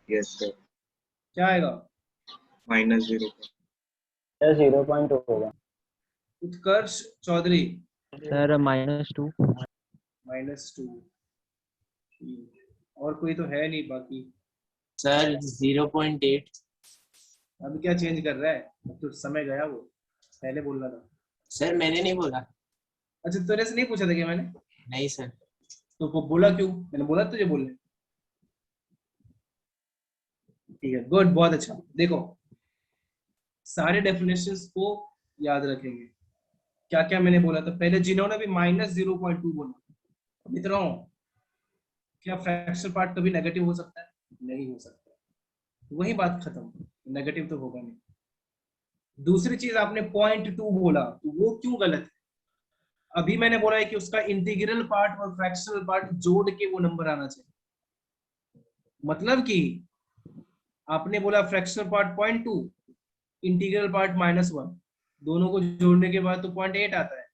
yes sir. क्या आएगा? -0। सर 0.2 होगा। उत्कर्ष चौधरी, सर -2। -2। और कोई तो है नहीं बाकी। सर 0.8। अभी क्या चेंज कर रहा है? अब तो समय गया, वो पहले बोल रहा था। सर मैंने नहीं बोला। अच्छा, तेरे से नहीं पूछा था क्या मैंने? नहीं सर। तो वो बोला क्यों? मैंने बोला तुझे बोलने। ठीक है, गुड, बहुत अच्छा। देखो, सारे डेफिनेशंस को याद रखेंगे। क्या क्या मैंने बोला था पहले, जिन्होंने भी -0.2 बोला, मित्रों, क्या फ्रैक्शनल पार्ट कभी नेगेटिव हो सकता है? नहीं हो सकता। वही बात खत्म, नेगेटिव तो होगा नहीं। दूसरी चीज, आपने 0.2 बोला, तो वो क्यों गलत है? अभी मैंने बोला है कि उसका इंटीग्रल पार्ट और फ्रैक्शनल पार्ट जोड़ के वो नंबर आना चाहिए। मतलब कि आपने बोला फ्रैक्शनल पार्ट 0.2, इंटीग्रल पार्ट -1, दोनों को जोड़ने के बाद तो 0.8 आता है।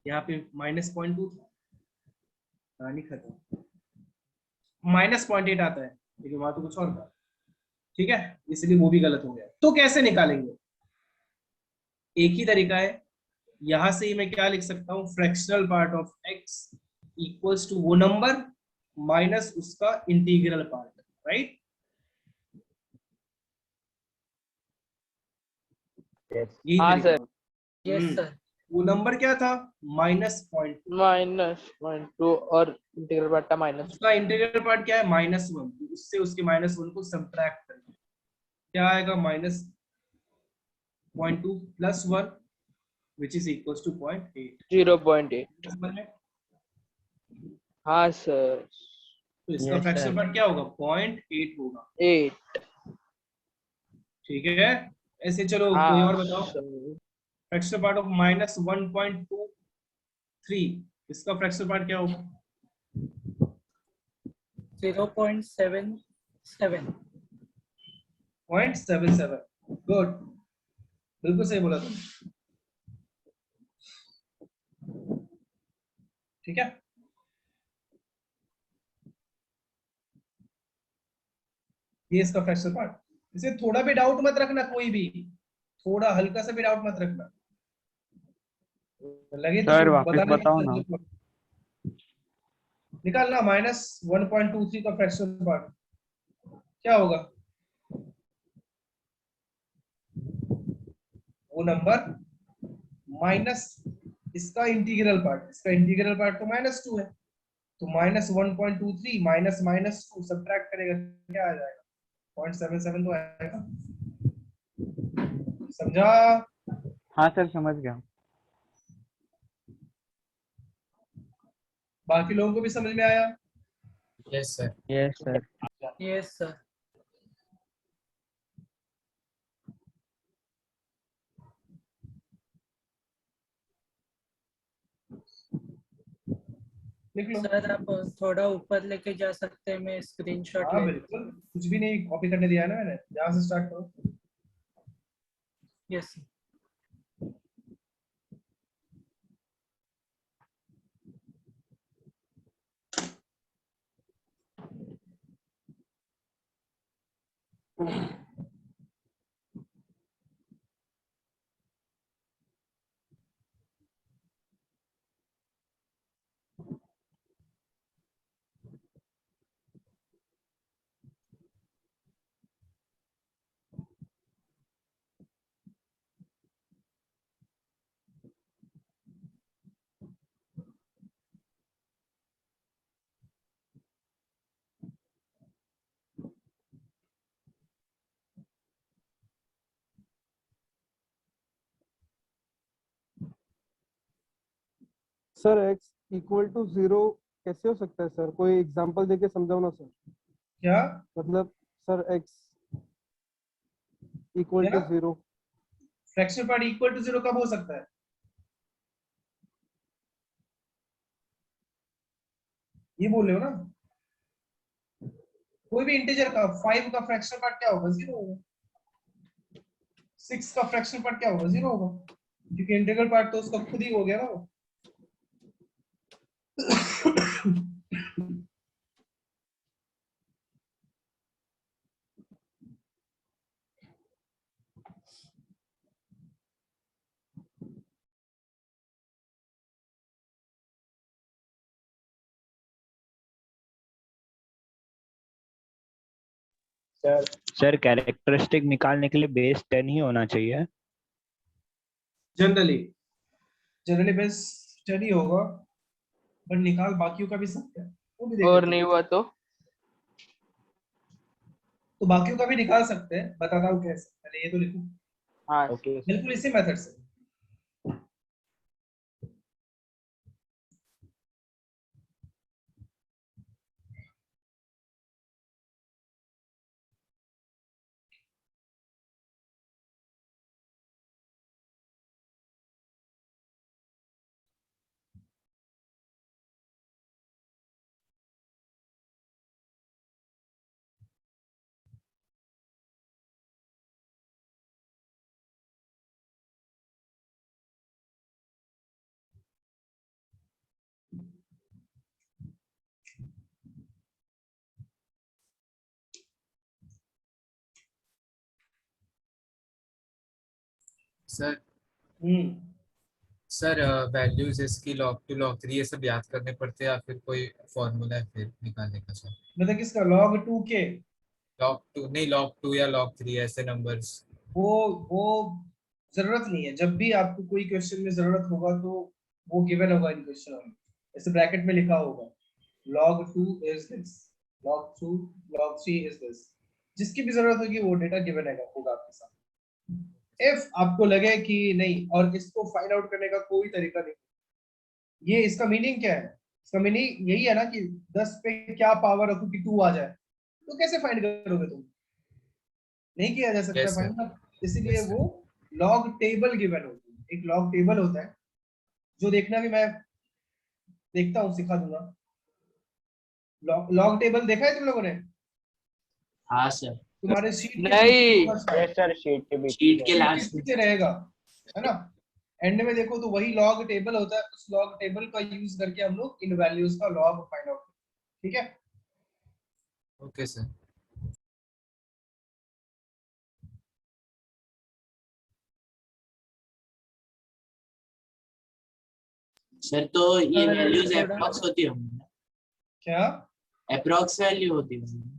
यहाँ पे -0.2 था, कहानी खत्म। -0.8 आता है, लेकिन वहां तो कुछ और था। ठीक है, इसलिए वो भी गलत हो गया। तो कैसे निकालेंगे? एक ही तरीका है। यहां से ही मैं क्या लिख सकता हूँ? Fractional part of x equals to वो नंबर माइनस उसका इंटीग्रल पार्ट, राइट? यस। यही हाँ तरीका सर। है। Yes sir. वो नंबर क्या था? -0.2। -0.2 और इंटीग्रल पार्ट का -1। उसका इंटीग्रल पार्ट क्या है? -1। उससे उसके -1 को सबट्रैक्ट करेंगे, क्या आएगा? -0.2 + 1 which is equals to 0.8। 0.8। हाँ सर। तो इसका Yes, फ्रैक्शनल sir. पार्ट क्या होगा? 0.8 होगा। 8। ठीक है, ऐसे चलो कोई हाँ और बताओ। सर। फ्रैक्शनल पार्ट ऑफ -1.23, इसका फ्रैक्शनल पार्ट क्या होगा? 0.77। 0.77। गुड, बिल्कुल सही बोला तुम। ठीक है, ये इसका फ्रैक्शनल पार्ट। इसे थोड़ा भी डाउट मत रखना, कोई भी थोड़ा हल्का सा भी डाउट मत रखना, लगे तो सर फिर वापस बताने बताओ की ना। जरूरत मत। निकालना -1.23 का फ्रैक्शनल पार्ट क्या होगा? वो नंबर माइनस इसका इंटीग्रल पार्ट, इसका इंटीग्रल पार्ट तो -2 है, तो -1.23 माइनस -2 सब्ट्रैक्ट करेगा, क्या आ जाएगा? 0.77 तो आएगा। समझा? हाँ सर, समझ गया। बाकी लोगों को भी समझ में आया? Yes sir. Yes sir. Yes sir. लिख लो। सर आप थोड़ा ऊपर लेके जा सकते हैं, मैं स्क्रीनशॉट हाँ ले। बिल्कुल, कुछ भी नहीं कॉपी करने दिया है ना मैंने, यहाँ से स्टार्ट करो। Yes. Sir x equal to 0 कैसे हो सकता है सर? कोई एग्जांपल देके समझाओ ना सर। क्या मतलब सर x इक्वल टू क्या 0। फ्रैक्शनल पार्ट इक्वल टू 0 कब हो सकता है? ये बोल रहे हो ना? कोई भी इंटीजर का 5 का फ्रैक्शनल पार्ट क्या होगा? 0 होगा। 6 का फ्रैक्शनल पार्ट क्या होगा? 0 होगा, क्योंकि इंटीग्रल पार्ट तो उसका खुद ही हो गया ना वो। सर सर कैरेक्टरिस्टिक निकालने के लिए बेस 10 ही होना चाहिए। जनरली बेस 10 ही होगा, पर निकाल बाकियों का भी सकते हैं, वो भी देख और लेते नहीं हैं। हुआ तो तो बाकियों का भी निकाल सकते हैं, बताता हूँ कैसे, पहले ये तो लिखो। हाँ ओके सर। बिल्कुल इसी मेथड से। सर हम्म सर वैल्यूज इसकी log 2 log 3 ये सब याद करने पड़ते हैं या फिर कोई फॉर्मूला है फिर निकालने का सर? मतलब किसका? log 2 के? log 2 नहीं, log 2 या log 3 ऐसे नंबर्स। वो जरूरत नहीं है। जब भी आपको कोई क्वेश्चन में जरूरत होगा तो वो गिवन होगा इन क्वेश्चन में, ऐसे ब्रैकेट में लिखा होगा log 2 is this, log 2 log 3 is this. जिसकी भी जरूरत होगी वो डेटा गिवन होगा आपके साथ। इफ आपको लगे कि नहीं और इसको फाइंड आउट करने का कोई तरीका नहीं, ये इसका मीनिंग क्या है? इसका मीनिंग यही है ना कि 10 पे क्या पावर रखो कि 2 आ जाए, तो कैसे फाइंड करोगे तुम? नहीं किया जा सकता यस सर। फाइंड ना। इसीलिए यस वो सर। लॉग टेबल गिवन होती है। एक लॉग टेबल होता है, जो देखना भी मैं देखता हूँ, सिखा दूंगा। लॉग टेबल देखा है तुम लोगों ने? हाँ सर, तुम्हारे शीट के पीछे नहीं। होगा शायद। यस सर, शीट के बीच शीट में। के शीट के लास्ट में। पीछे रहेगा, है ना? एंड में देखो तो वही लॉग टेबल होता है। उस लॉग टेबल का यूज करके हम लोग इन वैल्यूज का लॉग फाइंड आउट, ठीक है? Okay sir. सर तो ये सर वैल्यूज थोड़ा अप्रॉक्स होती होंगी ना? क्या? अप्रॉक्स वैल्यू होती होंगी।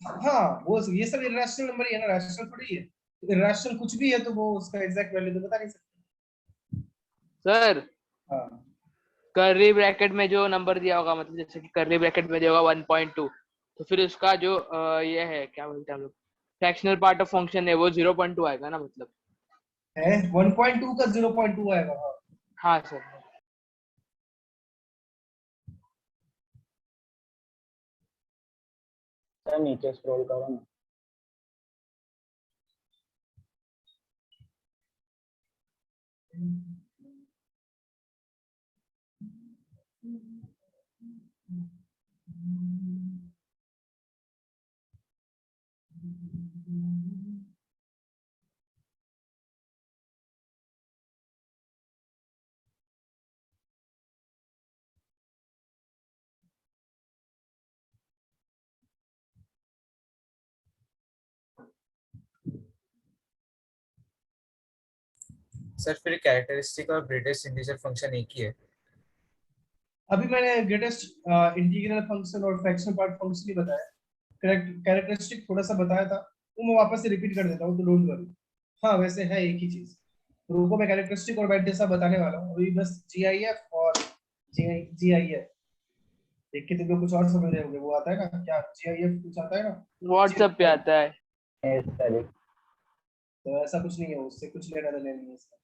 हाँ, वो ये सब इरेशनल नंबर ही है ना, रैशनल थोड़ी है। इरेशनल कुछ भी है तो वो उसका एग्जैक्ट वैल्यू तो बता नहीं सकते। सर हाँ, कर्ली ब्रैकेट में जो नंबर दिया होगा, मतलब जैसे कि कर्ली ब्रैकेट में दिया होगा 1.2, तो फिर उसका जो ये है क्या बोलते हैं हम लोग, फ्रैक्शनल पार्ट ऑफ फंक्शन है, वो 0.2 आएगा ना मतलब। है 1.2 का 0.2 आएगा। हाँ, हाँ सर। सर नीचे स्क्रॉल करो ना। सर फिर कैरेक्टरिस्टिक और ग्रेटेस्ट इंटीजर फंक्शन एक ही है? अभी मैंने ग्रेटेस्ट इंटीग्रल फंक्शन और फ्रैक्शनल पार्ट फंक्शन ही बताया, कैरेक्टरिस्टिक थोड़ा सा बताया था, वो मैं वापस से रिपीट कर देता हूँ, तो डोंट वरी। हाँ वैसे है एक ही चीज, रुको मैं कैरेक्टरिस्टिक और वैल्यू सब बताने वाला हूँ अभी, बस जीआईएफ और जीआईएफ देख के तुम लोग कुछ और समझ रहे होंगे, वो आता है ना क्या, जीआईएफ कुछ आता है ना व्हाट्सएप पे आता है। Yes sir. तो ऐसा कुछ नहीं है, उससे कुछ लेना देना नहीं है इसका।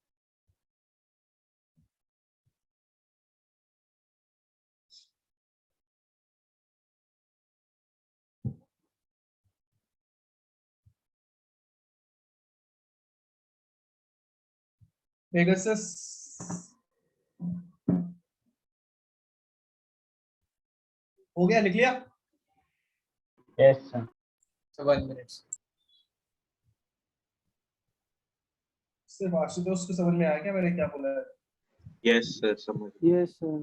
पेगासस हो गया, लिख लिया? Yes sir. So 1 minute. सिर्फ आशुतोष को समझ में आया क्या मैंने क्या बोला है? यस सर समझ। Yes sir.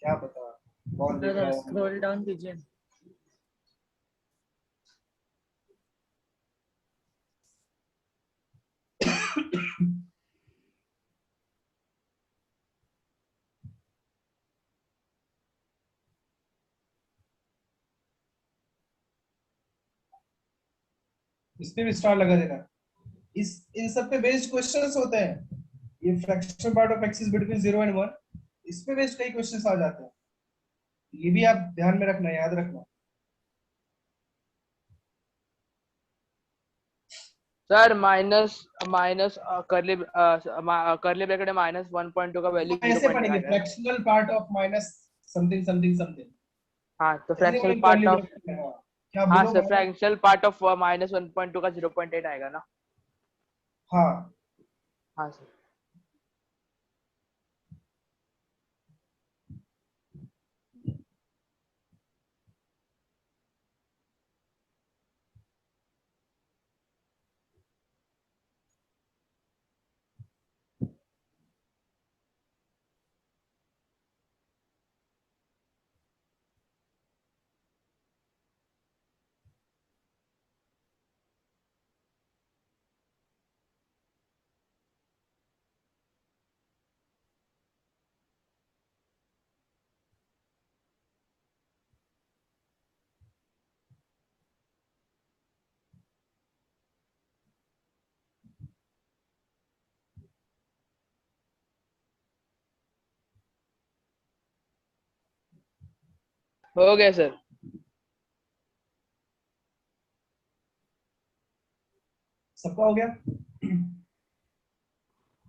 क्या पता कौन लिख रहा सर है? स्क्रॉल डाउन कीजिए। इस पे भी स्टार लगा देना। इस इन सब पे बेस्ड क्वेश्चंस होते हैं, ये fractional part of x is between 0 and 1, इस पे बेस्ड कई क्वेश्चंस आ जाते हैं, ये भी आप ध्यान में रखना, याद रखना। सर माइनस माइनस करली ब्रैकेट में माइनस 1.2 का वैल्यू ऐसे 0.8 पढ़ेंगे, आएगा। Fractional part of minus something something something. हाँ तो ऐसे नहीं फ्रैक्शनल बोलेंगे पार्ट curly ऑफ, bracket में, हाँ। क्या हाँ बोलो सर भाई? फ्रैक्शनल पार्ट ऑफ माइनस 1.2 का 0.8 आएगा ना? हाँ हाँ सर। हो गया सर। सबका हो गया?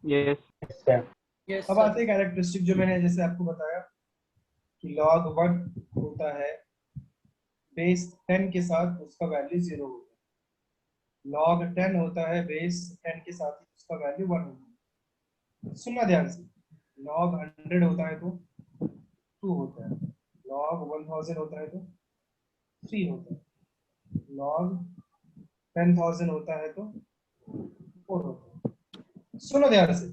Yes sir. यस अब सर। आते हैं कैरेक्टरिस्टिक, जो मैंने जैसे आपको बताया कि log 1 होता है बेस 10 के साथ, उसका वैल्यू 0 होता है। log 10 होता है बेस 10 के साथ, उसका वैल्यू 1 होता है। सुनना ध्यान से, log 100 होता है तो 2 होता है, log 1000 होता है तो 3 होता है, log 10,000 होता है तो 4 होता है। सुनो ध्यान से,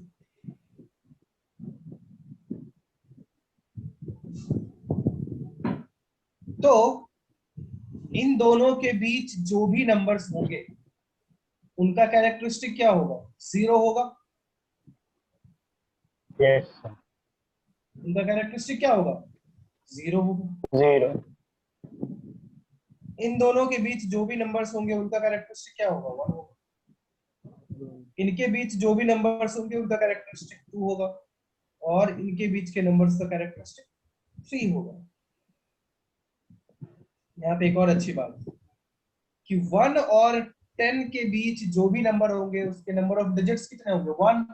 तो इन दोनों के बीच जो भी नंबर्स होंगे उनका कैरेक्टरिस्टिक क्या होगा? 0 होगा। Yes sir. उनका कैरेक्टरिस्टिक क्या होगा? 0 होगा। 0। इन दोनों के बीच जो भी नंबर्स होंगे उनका कैरेक्टरिस्टिक क्या होगा? 1 होगा। इनके बीच जो भी नंबर्स होंगे उनका कैरेक्टरिस्टिक 2 होगा, और इनके बीच के नंबर्स का कैरेक्टरिस्टिक 3 होगा। यहाँ पे एक और अच्छी बात कि 1 और 10 के बीच जो भी नंबर होंगे उसके नंबर ऑफ डिजिट्स कितने होंगे? 1।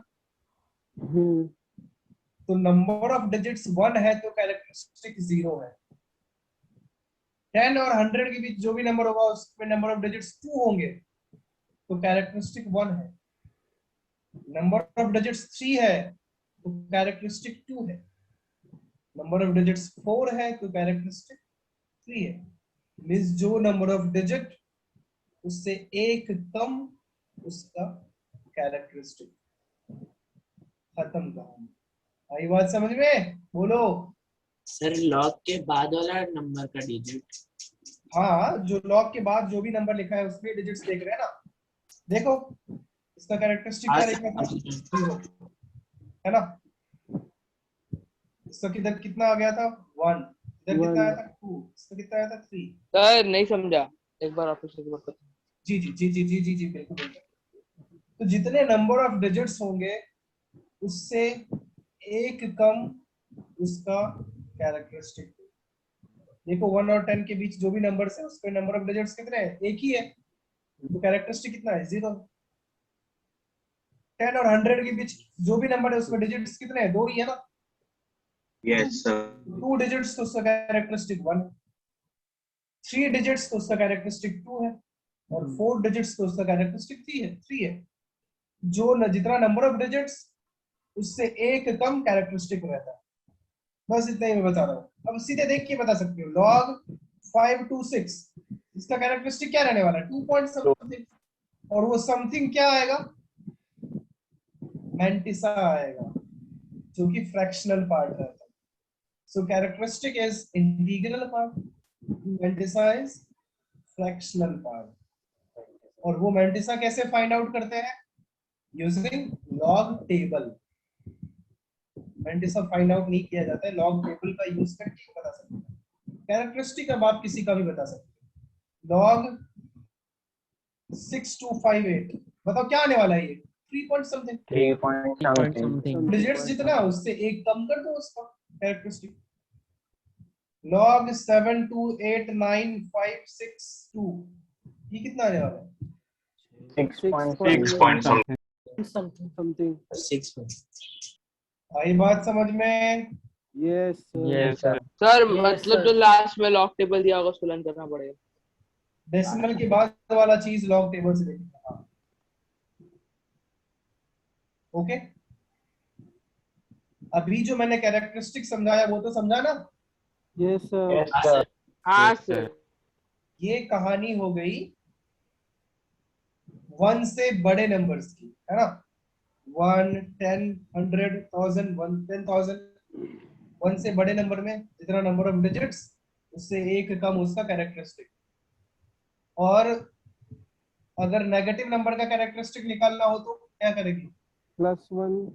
तो नंबर ऑफ डिजिट्स 1 है तो कैरेक्टरिस्टिक 0 है। 10 और 100 के बीच जो भी नंबर होगा उसमें नंबर ऑफ डिजिट्स 2 होंगे तो कैरेक्टरिस्टिक 1 है। नंबर ऑफ डिजिट्स 3 है तो कैरेक्टरिस्टिक 2 है। नंबर ऑफ डिजिट्स 4 है तो कैरेक्टरिस्टिक 3 है। मींस जो नंबर ऑफ डिजिट उससे एक कम उसका कैरेक्टरिस्टिक। खत्म कहानी। आई बात समझ में? बोलो। सर लॉग के बाद वाला नंबर का डिजिट? हाँ, जो लॉग के बाद जो भी नंबर लिखा है उसमें डिजिट्स देख रहे हैं ना। देखो इसका कैरेक्टरिस्टिक क्या रहेगा? 0 है ना। इसका किधर कितना आ गया था? 1। इधर कितना आया था? 2। इसका कितना आया था? 3। सर नहीं समझा, एक बार ऑफिस से बात करते हैं। जी जी जी जी जी जी जी बिल्कुल बिल्कुल। तो जितने नंबर ऑफ डिजिट्स होंगे उससे एक कम उसका कैरेक्टरिस्टिक। देखो 1 और 10 के बीच जो भी नंबर्स है उसके नंबर ऑफ डिजिट्स कितने हैं? एक ही है, तो कैरेक्टरिस्टिक कितना है? 0। 10 और 100 के बीच जो भी नंबर है उसमें डिजिट्स कितने हैं? 2 ही है ना। Yes, sir. 2 डिजिट्स तो उसका कैरेक्टरिस्टिक 1, 3 डिजिट्स तो उसका कैरेक्टरिस्टिक 2 है, और 4 डिजिट्स तो उसका कैरेक्टरिस्टिक 3 है। जो जितना नंबर ऑफ डिजिट्स उससे एक कम कैरेक्टरिस्टिक रहता है। बस इतना ही मैं बता रहा हूँ। अब सीधे देख के बता सकते हो, log 526 इसका कैरेक्टरिस्टिक क्या रहने वाला है? 2 पॉइंट समथिंग, और वो समथिंग क्या आएगा? मैंटिसा आएगा, जो कि फ्रैक्शनल पार्ट रहता है। So characteristic is integral part, mantissa is fractional part. और वो मैंटिसा कैसे फाइंड आउट करते हैं? Using log table. Mantissa find out नहीं किया जाता है, लॉग टेबल का यूज करके बता सकते हैं। कैरेक्टरिस्टिक अब आप किसी का भी बता सकते हो। लॉग 6258 बताओ क्या आने वाला है? ये 3 point something, 3 point something. Digits जितना है उससे एक कम कर दो उसका कैरेक्टरिस्टिक। log 7289562 ये कितना आने वाला है? 6 point 6 point something. something. 6. आई बात समझ में? Yes, Yes, sir. Sir Yes, मतलब sir. जो लास्ट में लॉग टेबल दिया होगा उसको लर्न करना पड़ेगा। डेसिमल के बाद वाला चीज लॉग टेबल से देखना। हाँ ओके। अभी जो मैंने कैरेक्टरिस्टिक समझाया वो तो समझा ना? Yes, sir. Yes, sir. हाँ Yes, सर। sir. ये कहानी हो गई 1 से बड़े नंबर्स की, है ना। 1, 10, 100, 1000, 10,000। 1 से बड़े नंबर में जितना नंबर ऑफ डिजिट्स उससे एक कम उसका कैरेक्टरिस्टिक। और अगर नेगेटिव नंबर का कैरेक्टरिस्टिक निकालना हो तो क्या करेगी? +1.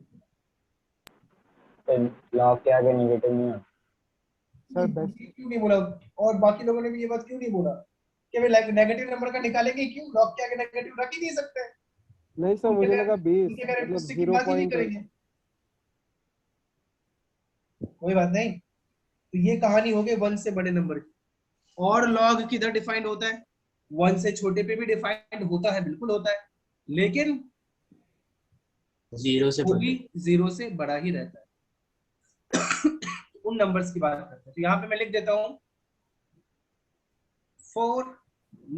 तो log के आगे नेगेटिव नहीं होता. Sir, best. क्यों नहीं बोला? और बाकी लोगों ने भी ये बात क्यों नहीं बोला कि भाई नेगेटिव नंबर का निकालेंगे क्यों? लॉग के आगे नेगेटिव रख ही नहीं सकते। नहीं सर, मुझे लगा बेस उनके मतलब कैरेक्टरिस्टिक की 0 बात ही नहीं point. करेंगे। कोई बात नहीं। तो ये कहानी हो गई 1 से बड़े नंबर की। और लॉग किधर डिफाइंड होता है? 1 से छोटे पे भी डिफाइंड होता है, बिल्कुल होता है, लेकिन 0 से वो बड़ा। भी 0 से बड़ा ही रहता है। उन नंबर्स की बात करते हैं। तो यहाँ पे मैं लिख देता हूं 4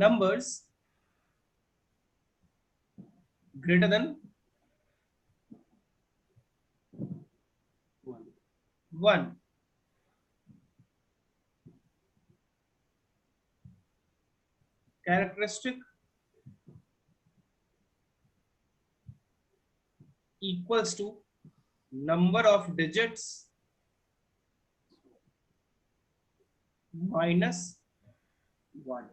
numbers greater than 1 characteristic equals to number of digits minus 1।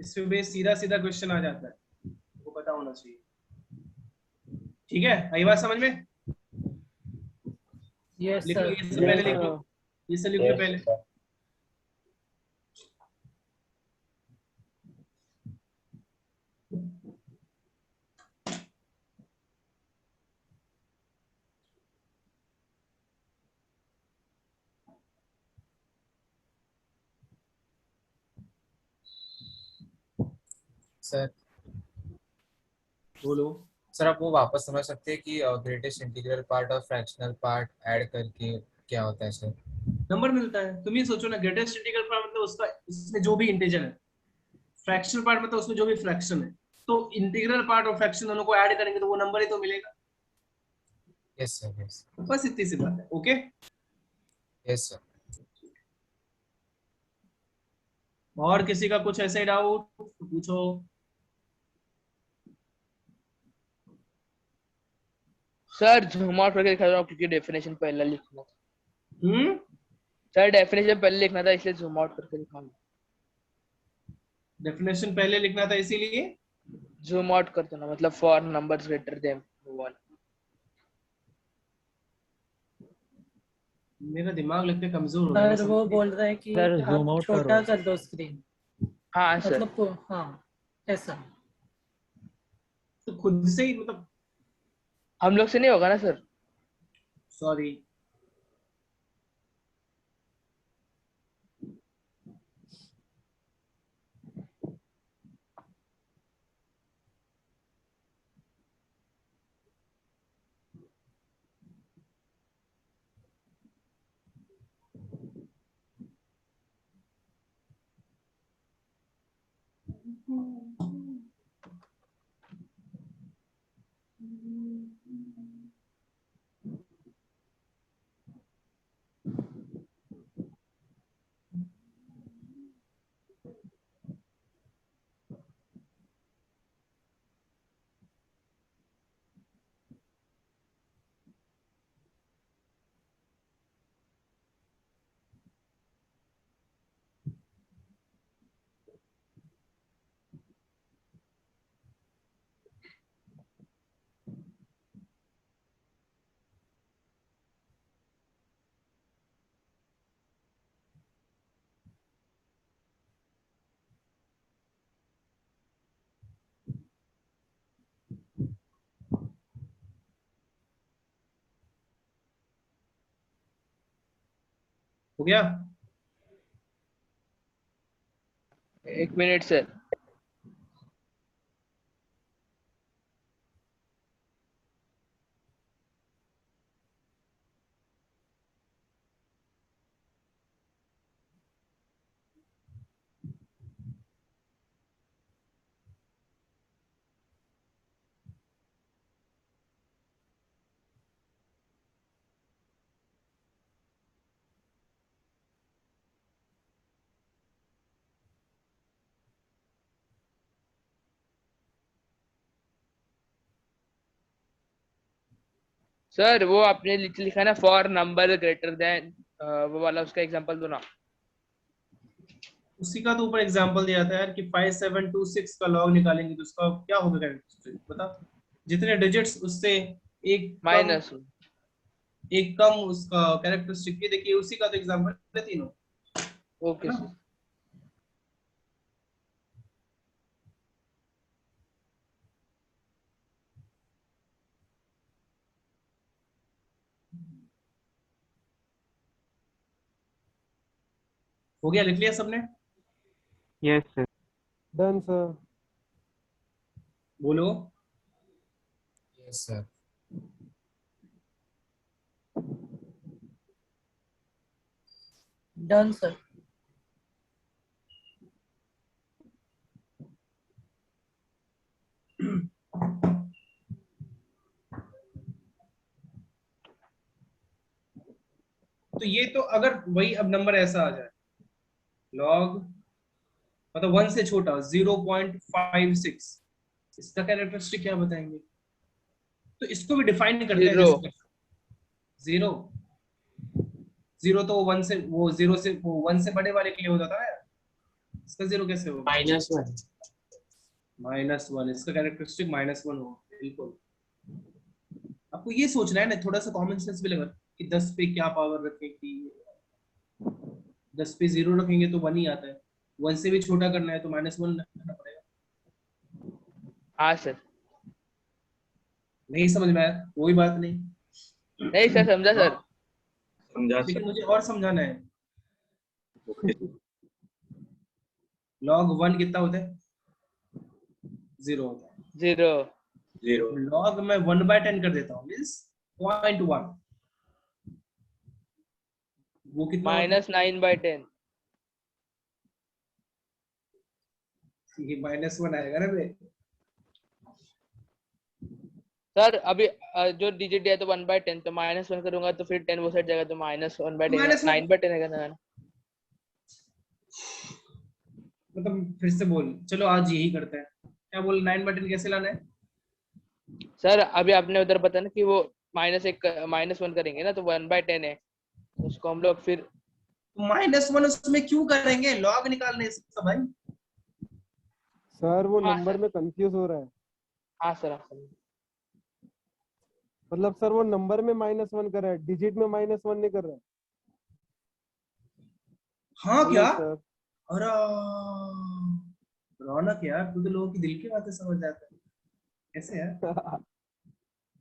इसमें भी सीधा सीधा क्वेश्चन आ जाता है, वो पता होना चाहिए। ठीक है, आई बात समझ में? Yes, लिख लो, sir. ये से पहले लिख लो, ये से लिख लो Yes, पहले। sir. सर बोलो। सर आप वो वापस समझ सकते हैं कि ग्रेटेस्ट इंटीग्रल पार्ट और फ्रैक्शनल पार्ट ऐड करके क्या होता है सर? नंबर मिलता है। तुम ये सोचो ना, ग्रेटेस्ट इंटीग्रल पार्ट मतलब उसका उसमें जो भी इंटीजर है, फ्रैक्शनल पार्ट मतलब उसमें जो भी फ्रैक्शन है। तो इंटीग्रल पार्ट और फ्रैक्शन दोनों को ऐड करेंगे तो वो नंबर ही तो मिलेगा। यस सर, यस बस इतनी सी बात है। Okay, yes sir. और किसी का कुछ ऐसे डाउट पूछो। सर जूम आउट करके दिखा रहा हूँ क्योंकि डेफिनेशन पहले लिखना था। सर डेफिनेशन पहले लिखना था इसलिए जूम आउट करके दिखाऊंगा। डेफिनेशन पहले लिखना था इसीलिए जूम आउट कर दो ना, मतलब फॉर नंबर्स ग्रेटर देन वो वाला। मेरा दिमाग लगता है कमजोर हो गया, मैं सर समझ वो नहीं। बोल रहा है कि सर, zoom आप out छोटा करो। कर दो स्क्रीन, हाँ सर, मतलब हाँ ऐसा। तो खुद से ही मतलब, हम लोग से नहीं होगा ना सर। सॉरी। हो गया। 1 मिनट सर। सर वो आपने लिखा ना फॉर नंबर ग्रेटर देन, वो वाला उसका एग्जांपल दो ना। उसी का तो ऊपर एग्जांपल दिया था यार कि 5726 का लॉग निकालेंगे तो उसका क्या होगा कैरेक्टरिस्टिक बता। जितने डिजिट्स उससे एक कम, माइनस। एक कम उसका कैरेक्टरिस्टिक। ये देखिए उसी का तो एग्जांपल है तीनों, है ओके ना। सर। हो गया, लिख लिया सबने? Yes sir. Done sir. बोलो। Yes sir. Done sir. तो ये तो अगर वही अब नंबर ऐसा आ जाए, लॉग मतलब 1 से छोटा 0.56, इसका कैरेक्टरिस्टिक क्या बताएंगे? तो इसको भी डिफाइन करते हैं 0। जैसे जीरो। जीरो तो 1 से, वो 0 से, वो 1 से बड़े वाले के लिए होता था यार, इसका जीरो कैसे होगा? -1। -1, इसका कैरेक्टरिस्टिक -1 होगा। बिल्कुल आपको ये सोचना है ना, थोड़ा सा कॉमन सेंस भी लगा कि 10 पे क्या पावर रखें कि 10 पे 0 रखेंगे तो 1 ही आता है, 1 से भी छोटा करना है तो -1 रखना पड़ेगा। हाँ सर। नहीं समझ में आया कोई बात नहीं, नहीं सर, समझा सर। समझा लेकिन सर। मुझे और समझाना है। ओके। log 1 कितना होता है? 0 होता है। 0। 0। log मैं 1/10 कर देता हूँ, मीन्स 0.1, वो कितना होता है? -9/10। ये -1 आएगा ना बे। सर अभी जो डिजिट दिया तो 1/10, तो -1 करूंगा तो फिर 10 वो साइड जाएगा तो -1/10, -1 9/10 है ना। मतलब फिर से बोल, चलो आज यही करते हैं। क्या बोल, 9/10 कैसे लाना है? सर अभी आपने उधर बताया ना कि वो -1 करेंगे ना तो 1/10 है, तो उसको हम लोग फिर -1 उसमें क्यों करेंगे? log निकालने से भाई। सर वो हाँ नंबर सर। में कंफ्यूज हो रहा है। हाँ सर, हाँ सर। मतलब सर वो नंबर में -1 कर रहा है, डिजिट में -1 नहीं कर रहा है। हाँ हेलो क्या? सर। अरे रौनक यार, तू तो लोगों की दिल की बातें समझ जाता है। कैसे यार?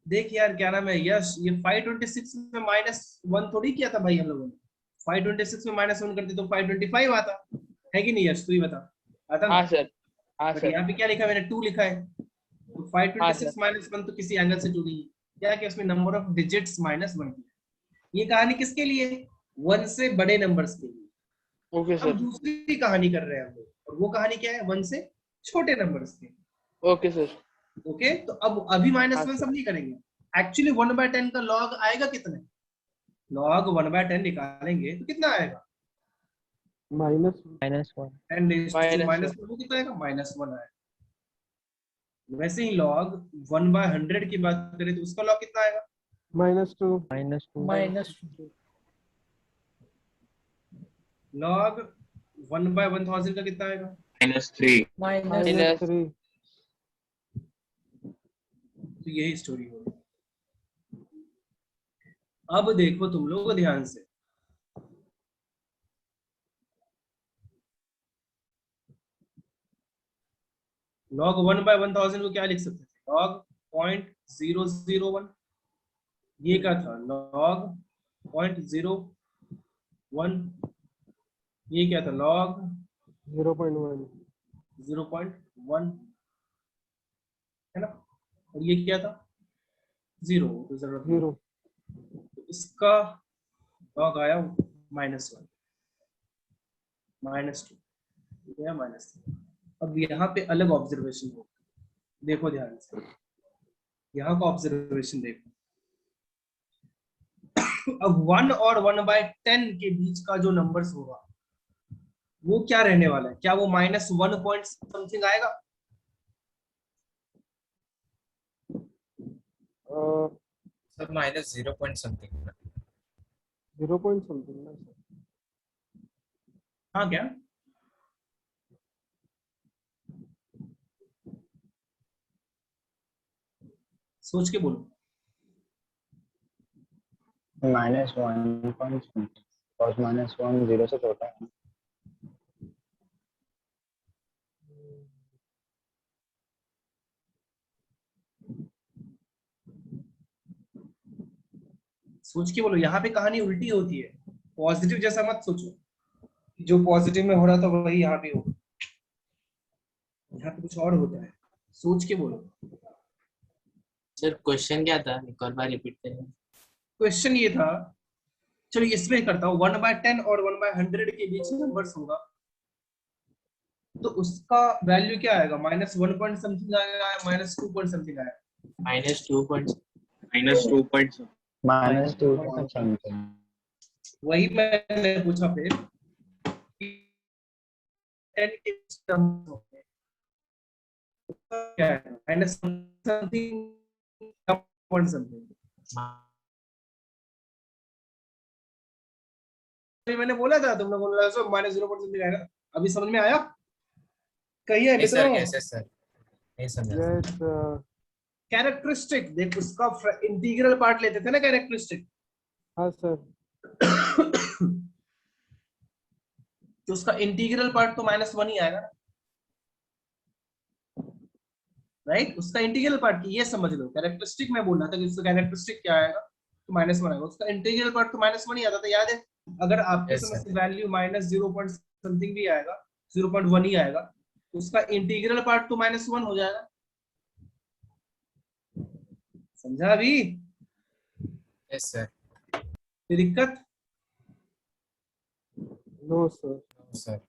देख यार, क्या नाम है, यश, ये 526 में -1 थोड़ी किया था भाई हम लोगों ने। 526 में -1 करते तो 525 आता है कि नहीं यश? तू ही बता, आता ना? हाँ सर, हाँ बट सर, यहाँ पे क्या लिखा है मैंने? 2 लिखा है। तो हाँ सर। 526 -1 तो किसी एंगल से 2 नहीं है। क्या कि उसमें नंबर ऑफ डिजिट्स -1 किया। ये कहानी किसके लिए? 1 से बड़े नंबर्स के लिए। ओके हम सर। दूसरी कहानी कर रहे हैं हम लोग, और वो कहानी क्या है? 1 से छोटे नंबर्स की। Okay sir. ओके, तो अब अभी हाँ -1 सर। सब नहीं करेंगे। एक्चुअली 1/10 का लॉग आएगा कितने? लॉग 1/10 निकालेंगे तो कितना आएगा? -1 -1 10 -1। -1 वो कितना आएगा? -1 आएगा। वैसे ही लॉग 1/100 की बात करें तो उसका लॉग कितना आएगा? -2 -2 लॉग 1/1000 का कितना आएगा? -3 -3 तो यही स्टोरी होगी। अब देखो तुम लोग ध्यान से, लॉग 1/1000 को क्या लिख सकते थे? लॉग 0.001। ये क्या था? लॉग 0.01। ये क्या था? लॉग 0.1 0.1, है ना? और ये क्या था? 0, तो जरूरत नहीं। 0 तो इसका लॉग आया -1, -2 या -3। अब यहाँ पे अलग ऑब्जर्वेशन हो, देखो ध्यान से, यहाँ का ऑब्जर्वेशन देखो। अब 1 और 1/10 के बीच का जो नंबर्स होगा वो क्या रहने वाला है? क्या वो -1 पॉइंट समथिंग आएगा? Sir -0 point something. 0 point something ना सर। हाँ क्या? सोच के बोलो। -1 पॉइंट समथिंग, cos -1 0 से छोटा है। सोच के बोलो, यहाँ पे कहानी उल्टी होती है। पॉजिटिव जैसा मत सोचो, जो पॉजिटिव में हो रहा था वही यहाँ पे होगा। यहाँ पे कुछ और होता है, सोच के बोलो। सर क्वेश्चन क्या था, एक और बार रिपीट करें। क्वेश्चन ये था, चलो इसमें करता हूँ, 1/10 और 1/100 के बीच नंबर्स होगा तो उसका वैल्यू क्या आएगा? -1 पॉइंट समथिंग आएगा, -2 पॉइंट समथिंग आएगा? -2 पॉइंट -2 पॉइंट -2 पॉइंट समथिंग। वही मैंने पूछा फिर, 10 के बीच numbers होंगे, क्या है? -Something point something. मैंने बोला था, तुम लोग बोला सो -0 पॉइंट समथिंग आएगा। अभी समझ में आया? कहिए नहीं सर, मित्रों। कैसे सर? नहीं समझा। यस कैरेक्टरिस्टिक, देख उसका इंटीग्रल पार्ट लेते थे ना, कैरेक्टरिस्टिक। हाँ सर। तो उसका इंटीग्रल पार्ट तो -1 ही आएगा, राइट? उसका इंटीग्रल पार्ट की ये समझ लो, कैरेक्टरिस्टिक में बोल रहा था कि उसका कैरेक्टरिस्टिक क्या आएगा तो -1 आएगा। उसका इंटीग्रल पार्ट तो -1 ही आता था, याद है? अगर आपके Yes, समय sir. से वैल्यू -0 पॉइंट समथिंग भी आएगा, 0.1 ही आएगा, तो उसका इंटीग्रल पार्ट तो -1 हो जाएगा। समझा अभी? Yes sir. कोई दिक्कत? No sir. सर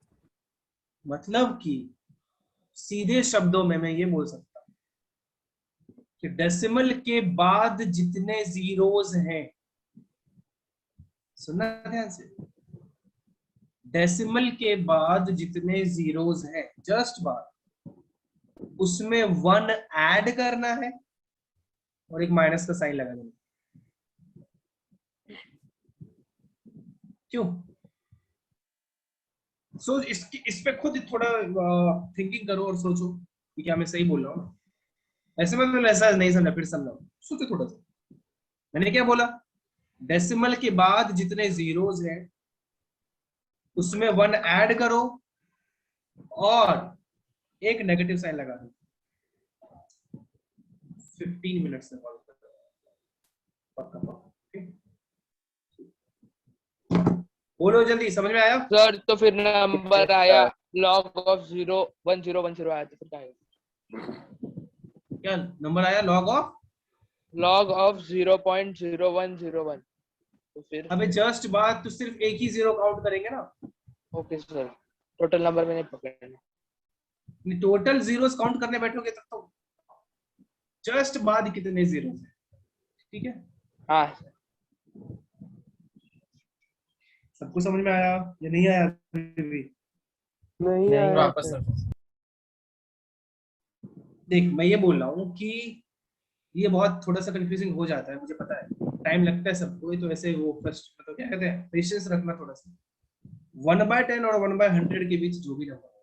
मतलब कि सीधे शब्दों में मैं ये बोल सकता हूं कि डेसिमल के बाद जितने जीरोस हैं, सुनना ध्यान से, डेसिमल के बाद जितने जीरोस हैं, जस्ट बात, उसमें 1 ऐड करना है और एक माइनस का साइन लगा देना। क्यों? सो इस पे खुद थोड़ा थिंकिंग करो और सोचो कि क्या मैं सही बोल रहा हूँ। ऐसे मतलब ऐसा नहीं समझा, फिर समझाओ, सोचो थोड़ा सा। मैंने क्या बोला, डेसिमल के बाद जितने जीरोस हैं उसमें 1 ऐड करो और एक नेगेटिव साइन लगा दो। 15 मिनट्स में कॉल कर पक्का पक्का, ठीक? बोलो जल्दी, समझ में आया? सर तो फिर नंबर आया log of 0 1010 आया, तो फिर क्या आएगा? क्या नंबर आया? log of 0.0101, तो फिर अबे जस्ट बात तो सिर्फ एक ही जीरो काउंट करेंगे ना। ओके सर, टोटल नंबर मैंने पकड़ना। टोटल जीरोस काउंट करने बैठोगे तब तो जस्ट बाद कितने जीरो है, ठीक है? हाँ सबको समझ में आया या नहीं आया? अभी भी नहीं आया वापस सर। देख, मैं ये बोल रहा हूँ कि ये बहुत थोड़ा सा कंफ्यूजिंग हो जाता है, मुझे पता है, टाइम लगता है सबको, तो ऐसे वो फर्स्ट मतलब क्या कहते हैं, पेशेंस रखना थोड़ा सा। 1/10 और 1/100 के बीच जो भी नंबर है,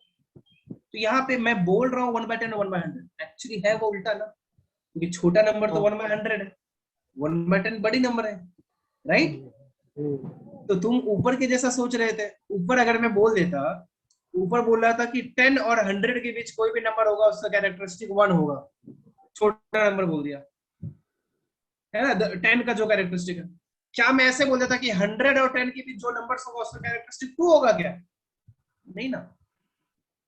तो यहाँ पे मैं बोल रहा हूँ 1/10 और 1/100, एक्चुअली है वो उल्टा ना, क्योंकि छोटा नंबर तो 1/100 है, 1/10 बड़ी नंबर है, राइट? तो तुम ऊपर के जैसा सोच रहे थे। ऊपर अगर मैं बोल देता, ऊपर बोल रहा था कि 10 और 100 के बीच कोई भी नंबर होगा उसका कैरेक्टरिस्टिक 1 होगा, छोटा नंबर बोल दिया है ना, 10 का जो कैरेक्टरिस्टिक है। क्या मैं ऐसे बोल देता कि 100 और 10 के बीच जो नंबर होगा उसका कैरेक्टरिस्टिक 2 होगा? क्या नहीं ना,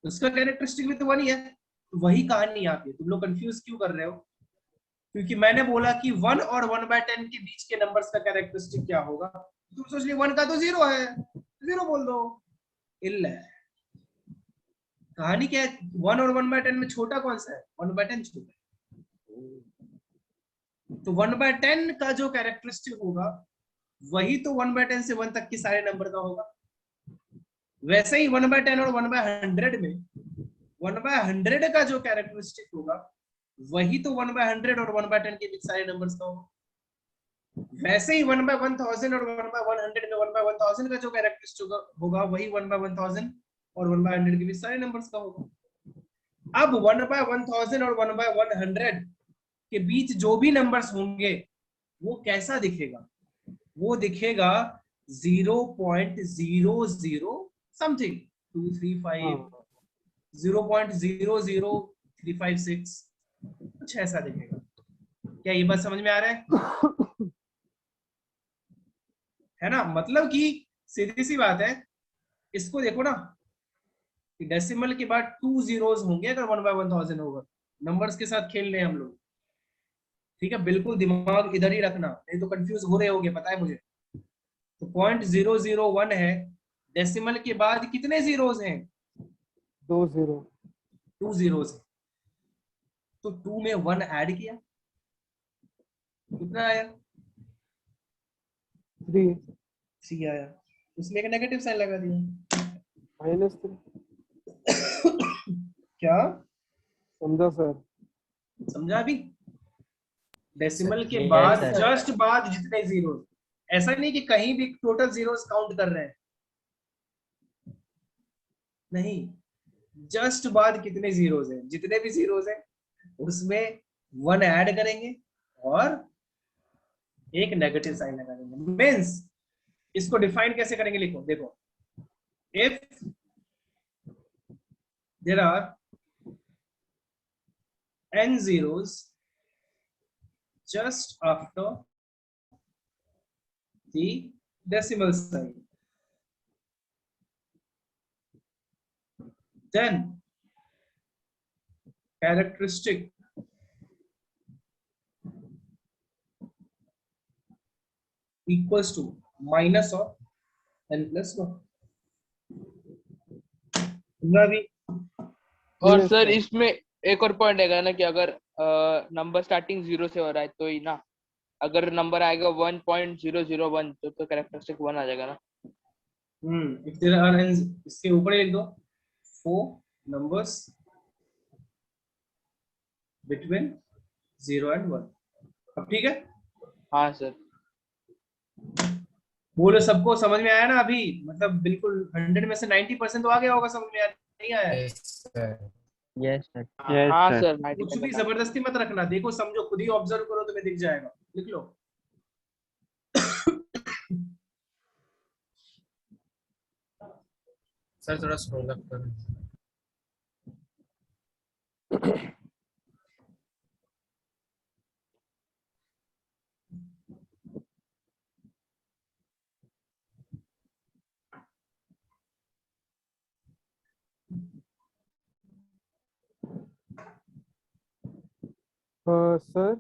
उसका कैरेक्टरिस्टिक भी तो 1 ही है। तो वही कहानी यहाँ पे, तुम लोग कंफ्यूज क्यों कर रहे हो? क्योंकि मैंने बोला कि 1 और 1/10 के बीच के नंबर्स का कैरेक्टरिस्टिक क्या होगा, तुम सोच लिया 1 का तो 0 है, 0 बोल दो। इल्ल है, कहानी क्या है, 1 और 1/10 में छोटा कौन सा है? 1/10 छोटा है। तो 1/10 का जो कैरेक्टरिस्टिक होगा वही तो 1/10 से 1 तक के सारे नंबर का होगा। वैसे ही 1/10 और 1/100 में 1/100 का जो कैरेक्टरिस्टिक होगा वही तो 1/100 और 1/10 के बीच सारे नंबर्स का होगा। वैसे ही 1/1000 और 1/100 में 1/1000 का जो कैरेक्टरिस्टिक होगा वही 1/1000 और 1/100 के बीच सारे नंबर्स का होगा। अब 1/1000 और 1/100 के बीच जो भी नंबर्स होंगे वो कैसा दिखेगा? वो दिखेगा 0.00 समथिंग 235 0.00356 कुछ ऐसा दिखेगा। क्या ये बात समझ में आ रहा है? है ना? मतलब कि सीधी सी बात है, इसको देखो ना, डेसिमल के बाद 2 जीरोस होंगे अगर 1/1000 होगा। नंबर्स के साथ खेल रहे हैं हम लोग, ठीक है? बिल्कुल दिमाग इधर ही रखना, नहीं तो कंफ्यूज हो रहे होगे, पता है मुझे। तो 0.001 है, डेसिमल के बाद कितने जीरोस हैं? 2 0। 2 जीरोस है, तो 2 में 1 ऐड किया, कितना आया? 3 आया, उसमें एक नेगेटिव साइन लगा दिया, -3। क्या समझा सर? समझा अभी? डेसिमल के Yes, बाद sir. जस्ट बाद जितने जीरोस, ऐसा नहीं कि कहीं भी टोटल जीरोस काउंट कर रहे हैं, नहीं, जस्ट बाद कितने जीरोस हैं, जितने भी जीरोस हैं उसमें 1 ऐड करेंगे और एक नेगेटिव साइन लगा देंगे। मींस इसको डिफाइन कैसे करेंगे, लिखो, देखो, if there are n zeros just after the decimal sign, then characteristic equals to minus of n plus 1। भी और Yes, सर sir. इसमें एक और पॉइंट है ना कि अगर नंबर स्टार्टिंग 0 से हो रहा है तो ही ना, अगर नंबर आएगा 1.001 तो कैरेक्टरिस्टिक 1 आ जाएगा ना। इफ देयर आर n, इसके ऊपर लिख दो 4 numbers between 0 and 1। अब ठीक है? हाँ सर। बोलो सबको समझ में आया ना अभी? मतलब बिल्कुल 100 में से 90% तो आ गया होगा समझ में, नहीं आया? Yes sir. Yes sir. Yes, हाँ sir. सर कुछ 90% भी जबरदस्ती मत रखना, देखो समझो, खुद ही ऑब्जर्व करो, तुम्हें दिख जाएगा, लिख लो। सर थोड़ा स्क्रॉल अप करो। सर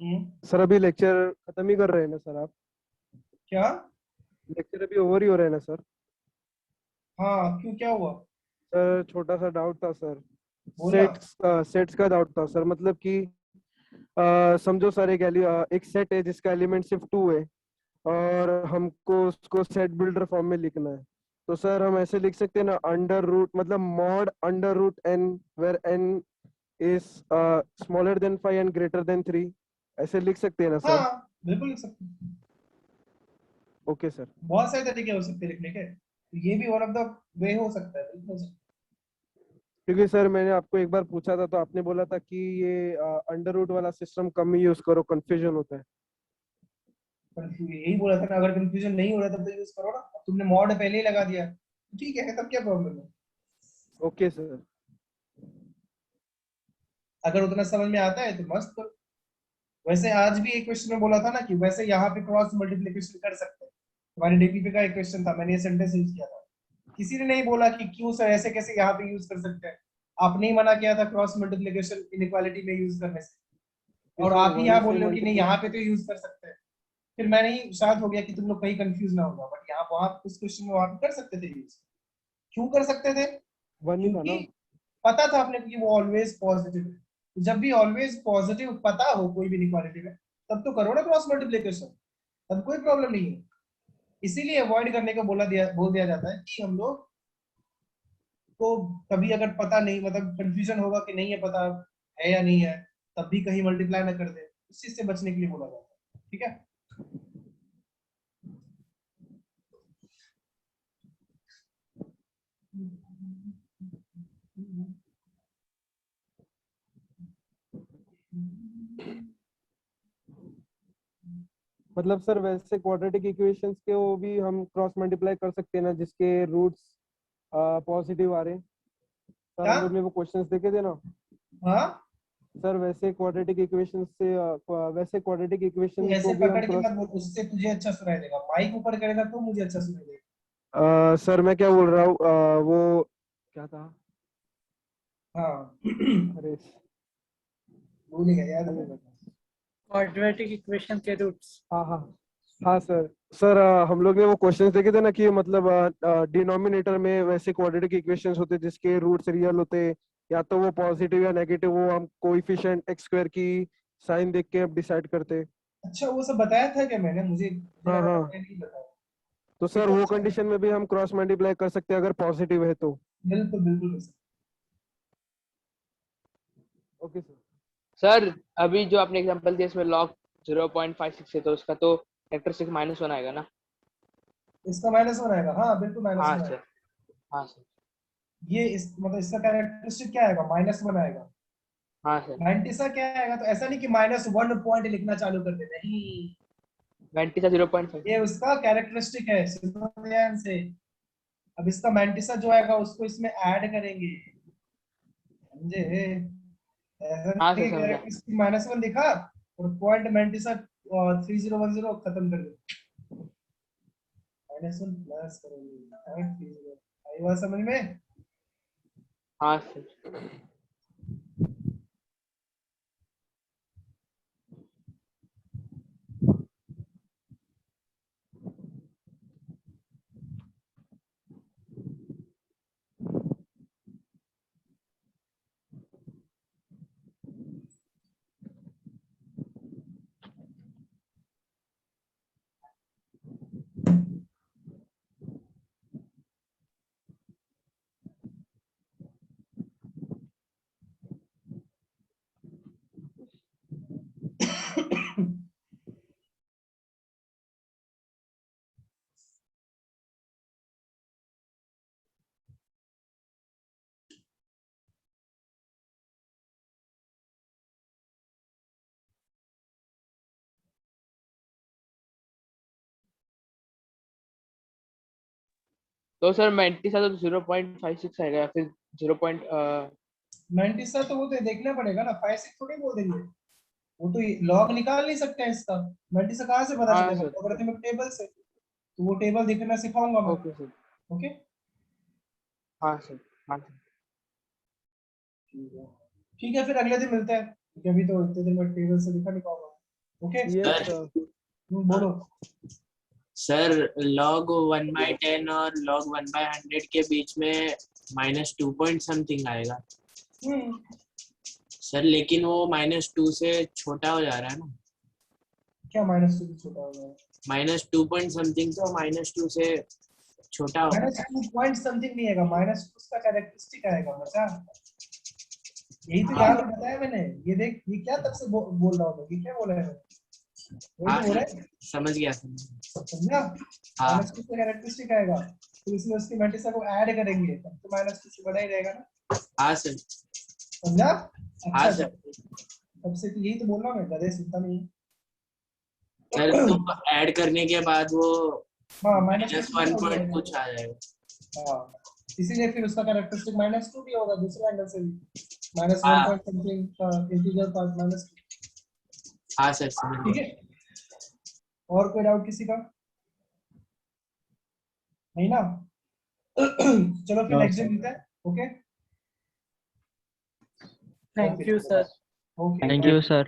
हम्म, सर अभी लेक्चर खत्म ही कर रहे हैं ना सर आप? क्या? लेक्चर अभी ओवर ही हो रहे हैं ना सर? हाँ, क्यों, क्या हुआ? सर छोटा सा डाउट था सर। बोला। सेट्स का डाउट था सर, मतलब कि समझो सर एक सेट है जिसका एलिमेंट सिर्फ 2 है, और हमको उसको सेट बिल्डर फॉर्म में लिखना है। तो सर हम ऐसे लिख सकते हैं ना, अंडर रूट मतलब mod under root n, where n is smaller than 5 and greater than 3, ऐसे लिख सकते हैं ना सर? हाँ बिल्कुल लिख सकते हैं। Okay sir. बहुत सारे तरीके हो सकते हैं लिखने के, तो ये भी वन ऑफ द वे हो सकता है, बिल्कुल हो सकता क्योंकि सर मैंने आपको एक बार पूछा था तो आपने बोला था कि ये अंडर रूट वाला सिस्टम कम ही यूज करो, कंफ्यूजन होता है। यही बोला था ना, अगर कंफ्यूजन नहीं हो रहा तब तो यूज करो ना। अब तुमने मॉड पहले ही लगा दिया, ठीक है, तब क्या प्रॉब्लम है? Okay sir. अगर उतना समझ में आता है तो मस्त करो। वैसे आज भी एक क्वेश्चन में बोला था ना कि वैसे यहाँ पे क्रॉस मल्टीप्लिकेशन कर सकते हैं। हमारे डीपीपी का एक क्वेश्चन था, मैंने ये सेंटेंस यूज किया था। किसी ने नहीं बोला कि क्यों सर ऐसे कैसे यहाँ पे यूज कर सकते हैं। आपने ही मना किया था क्रॉस मल्टीप्लिकेशन इनइक्वालिटी में यूज करने से, और सर आप ही वन यहाँ बोल से रहे हो कि नहीं मल्टीप्लाई। यहाँ पे तो यूज कर सकते हैं। फिर मैंने ही शायद हो गया कि तुम लोग कहीं कंफ्यूज ना होगा, बट यहाँ वहां उस क्वेश्चन में वहां पे कर सकते थे यूज। क्यों कर सकते थे? वन ही था क्योंकि ना? पता था अपने को कि वो ऑलवेज पॉजिटिव है। जब भी ऑलवेज पॉजिटिव पता हो कोई भी इनइक्वालिटी में, तब तो करो ना क्रॉस मल्टीप्लिकेशन, तब कोई प्रॉब्लम नहीं है। इसीलिए अवॉइड करने को बोल दिया जाता है कि हम लोग को कभी अगर पता नहीं, मतलब कंफ्यूजन होगा कि नहीं है पता है या नहीं है, तब भी कहीं मल्टीप्लाई ना कर दे, इस चीज से बचने के लिए बोला जाता है, ठीक है। मतलब सर वैसे क्वाड्रेटिक इक्वेशंस के वो भी हम क्रॉस मल्टीप्लाई कर सकते हैं ना, जिसके रूट्स पॉजिटिव आ रहे हैं? सर क्या? हम लोग ने वो क्वेश्चंस देखे थे ना। हाँ, सर वैसे क्वाड्रेटिक इक्वेशंस से वैसे क्वाड्रेटिक तू इक्वेशन को ऐसे भी हम पकड़ के क्रॉस। मत बोल, उससे तुझे अच्छा सुनाई देगा। माइक ऊपर करेगा तो मुझे अच्छा सुनाई देगा। सर मैं क्या बोल रहा हूँ, वो क्या था? हाँ अरे भूल गया, याद अरे है। क्वाड्रेटिक इक्वेशन के रूट्स। हाँ हाँ हाँ सर। सर हम लोग ने वो क्वेश्चंस देखे थे ना कि मतलब डिनोमिनेटर में वैसे क्वाड्रेटिक इक्वेशंस होते जिसके रूट्स रियल होते, या तो वो पॉजिटिव या नेगेटिव, वो हम कोएफिशिएंट एक्स स्क्वायर की साइन देख के अब डिसाइड करते। अच्छा, वो सब बताया था क्या मैंने? मुझे हाँ लगा था हाँ। मैंने नहीं बताया। तो ये सर तो वो अच्छा है। कंडीशन में भी हम क्रॉस मल्टीप्लाई कर सकते हैं अगर पॉजिटिव है तो? बिल्कुल बिल्कुल कर सकते ओके सर। सर अभी जो आपने एग्जांपल दिया इसमें log 0.56 है तो उसका तो कैरेक्टरिस्टिक -1 आएगा ना? हैं। इसका -1 आएगा, हाँ बिल्कुल हाँ -1 आएगा। सर। हाँ सर। ये मतलब इसका कैरेक्टरिस्टिक क्या आएगा? -1 आएगा। हाँ सर। 90 सा क्या आएगा? तो ऐसा नहीं कि -1 पॉइंट लिखना चालू कर दे, नहीं। 90 का 0.5। ये उसका कैरेक्टरिस्टिक है, सुनो ध्यान से। अब इसका मैंटिसा जो आएगा उसको इसमें ऐड करेंगे, समझे? ऐसा हाँ नहीं सर कि समझा। कैरेक्टरिस्टिक -1 लिखा और पॉइंट मैंटिसा 3010 खत्म कर दे। -1 प्लस करोगे, पॉइंट 30 आई बात समझ में? हाँ सर। तो सर 90 सा तो 0.56 आएगा या फिर 0. 90 सा तो वो तो देखना पड़ेगा ना, 5 थोड़ी बोल देंगे, वो तो लॉग निकाल नहीं सकते हैं इसका। 90 से कहाँ से पता हाँ चलेगा, सर, लॉगरिथमिक टेबल से, तो वो टेबल देखना सिखाऊंगा मैं। ओके सर, ओके हाँ सर, हाँ सर, ठीक है, फिर अगले दिन मिलते हैं, क्योंकि अभी तो इतने दिन में टेबल से दिखा नहीं पाऊंगा। Okay yes sir. बोलो। सर log 1/10 और log 1/100 के बीच में -2 पॉइंट समथिंग आएगा सर, लेकिन वो -2 से छोटा हो जा रहा है ना। क्या -2 से छोटा हो गया? -2 पॉइंट समथिंग तो -2 से छोटा होगा। -2 पॉइंट समथिंग नहीं आएगा, -2 का कैरेक्टरिस्टिक आएगा बच्चा, यही तो यहाँ पे बताया मैंने। ये देख, ये क्या तब से बोल रहा हूँ, ये क्या बोला है, वही हाँ तो बोला सर, है, समझ गया समझा? हाँ -2 का कैरेक्टरिस्टिक आएगा, तो इसमें उसकी मैट्रिक्स को ऐड करेंगे, तब तो -2 से बड़ा ही रहेगा ना, हाँ सर, समझा? हाँ अच्छा, सर। तब से तो यही तो बोल रहा हूँ मैं, गधे सुनता नहीं। सर तो ऐड करने के बाद वो हाँ -1 पॉइंट कुछ आ जाएगा। हाँ, इसीलिए फिर उसका कैरेक्टरिस्टिक -2 भी होगा दूसरे एंगल से भी, -1 हाँ। पॉइंट समथिंग का इंटीजर पार्ट -2। हाँ सर, समझ ठीक गया। है, और कोई डाउट किसी का? नहीं ना? चलो फिर No, नेक्स्ट sir. दिन मिलते हैं। Okay, Thank you, sir. Okay, Thank you, sir.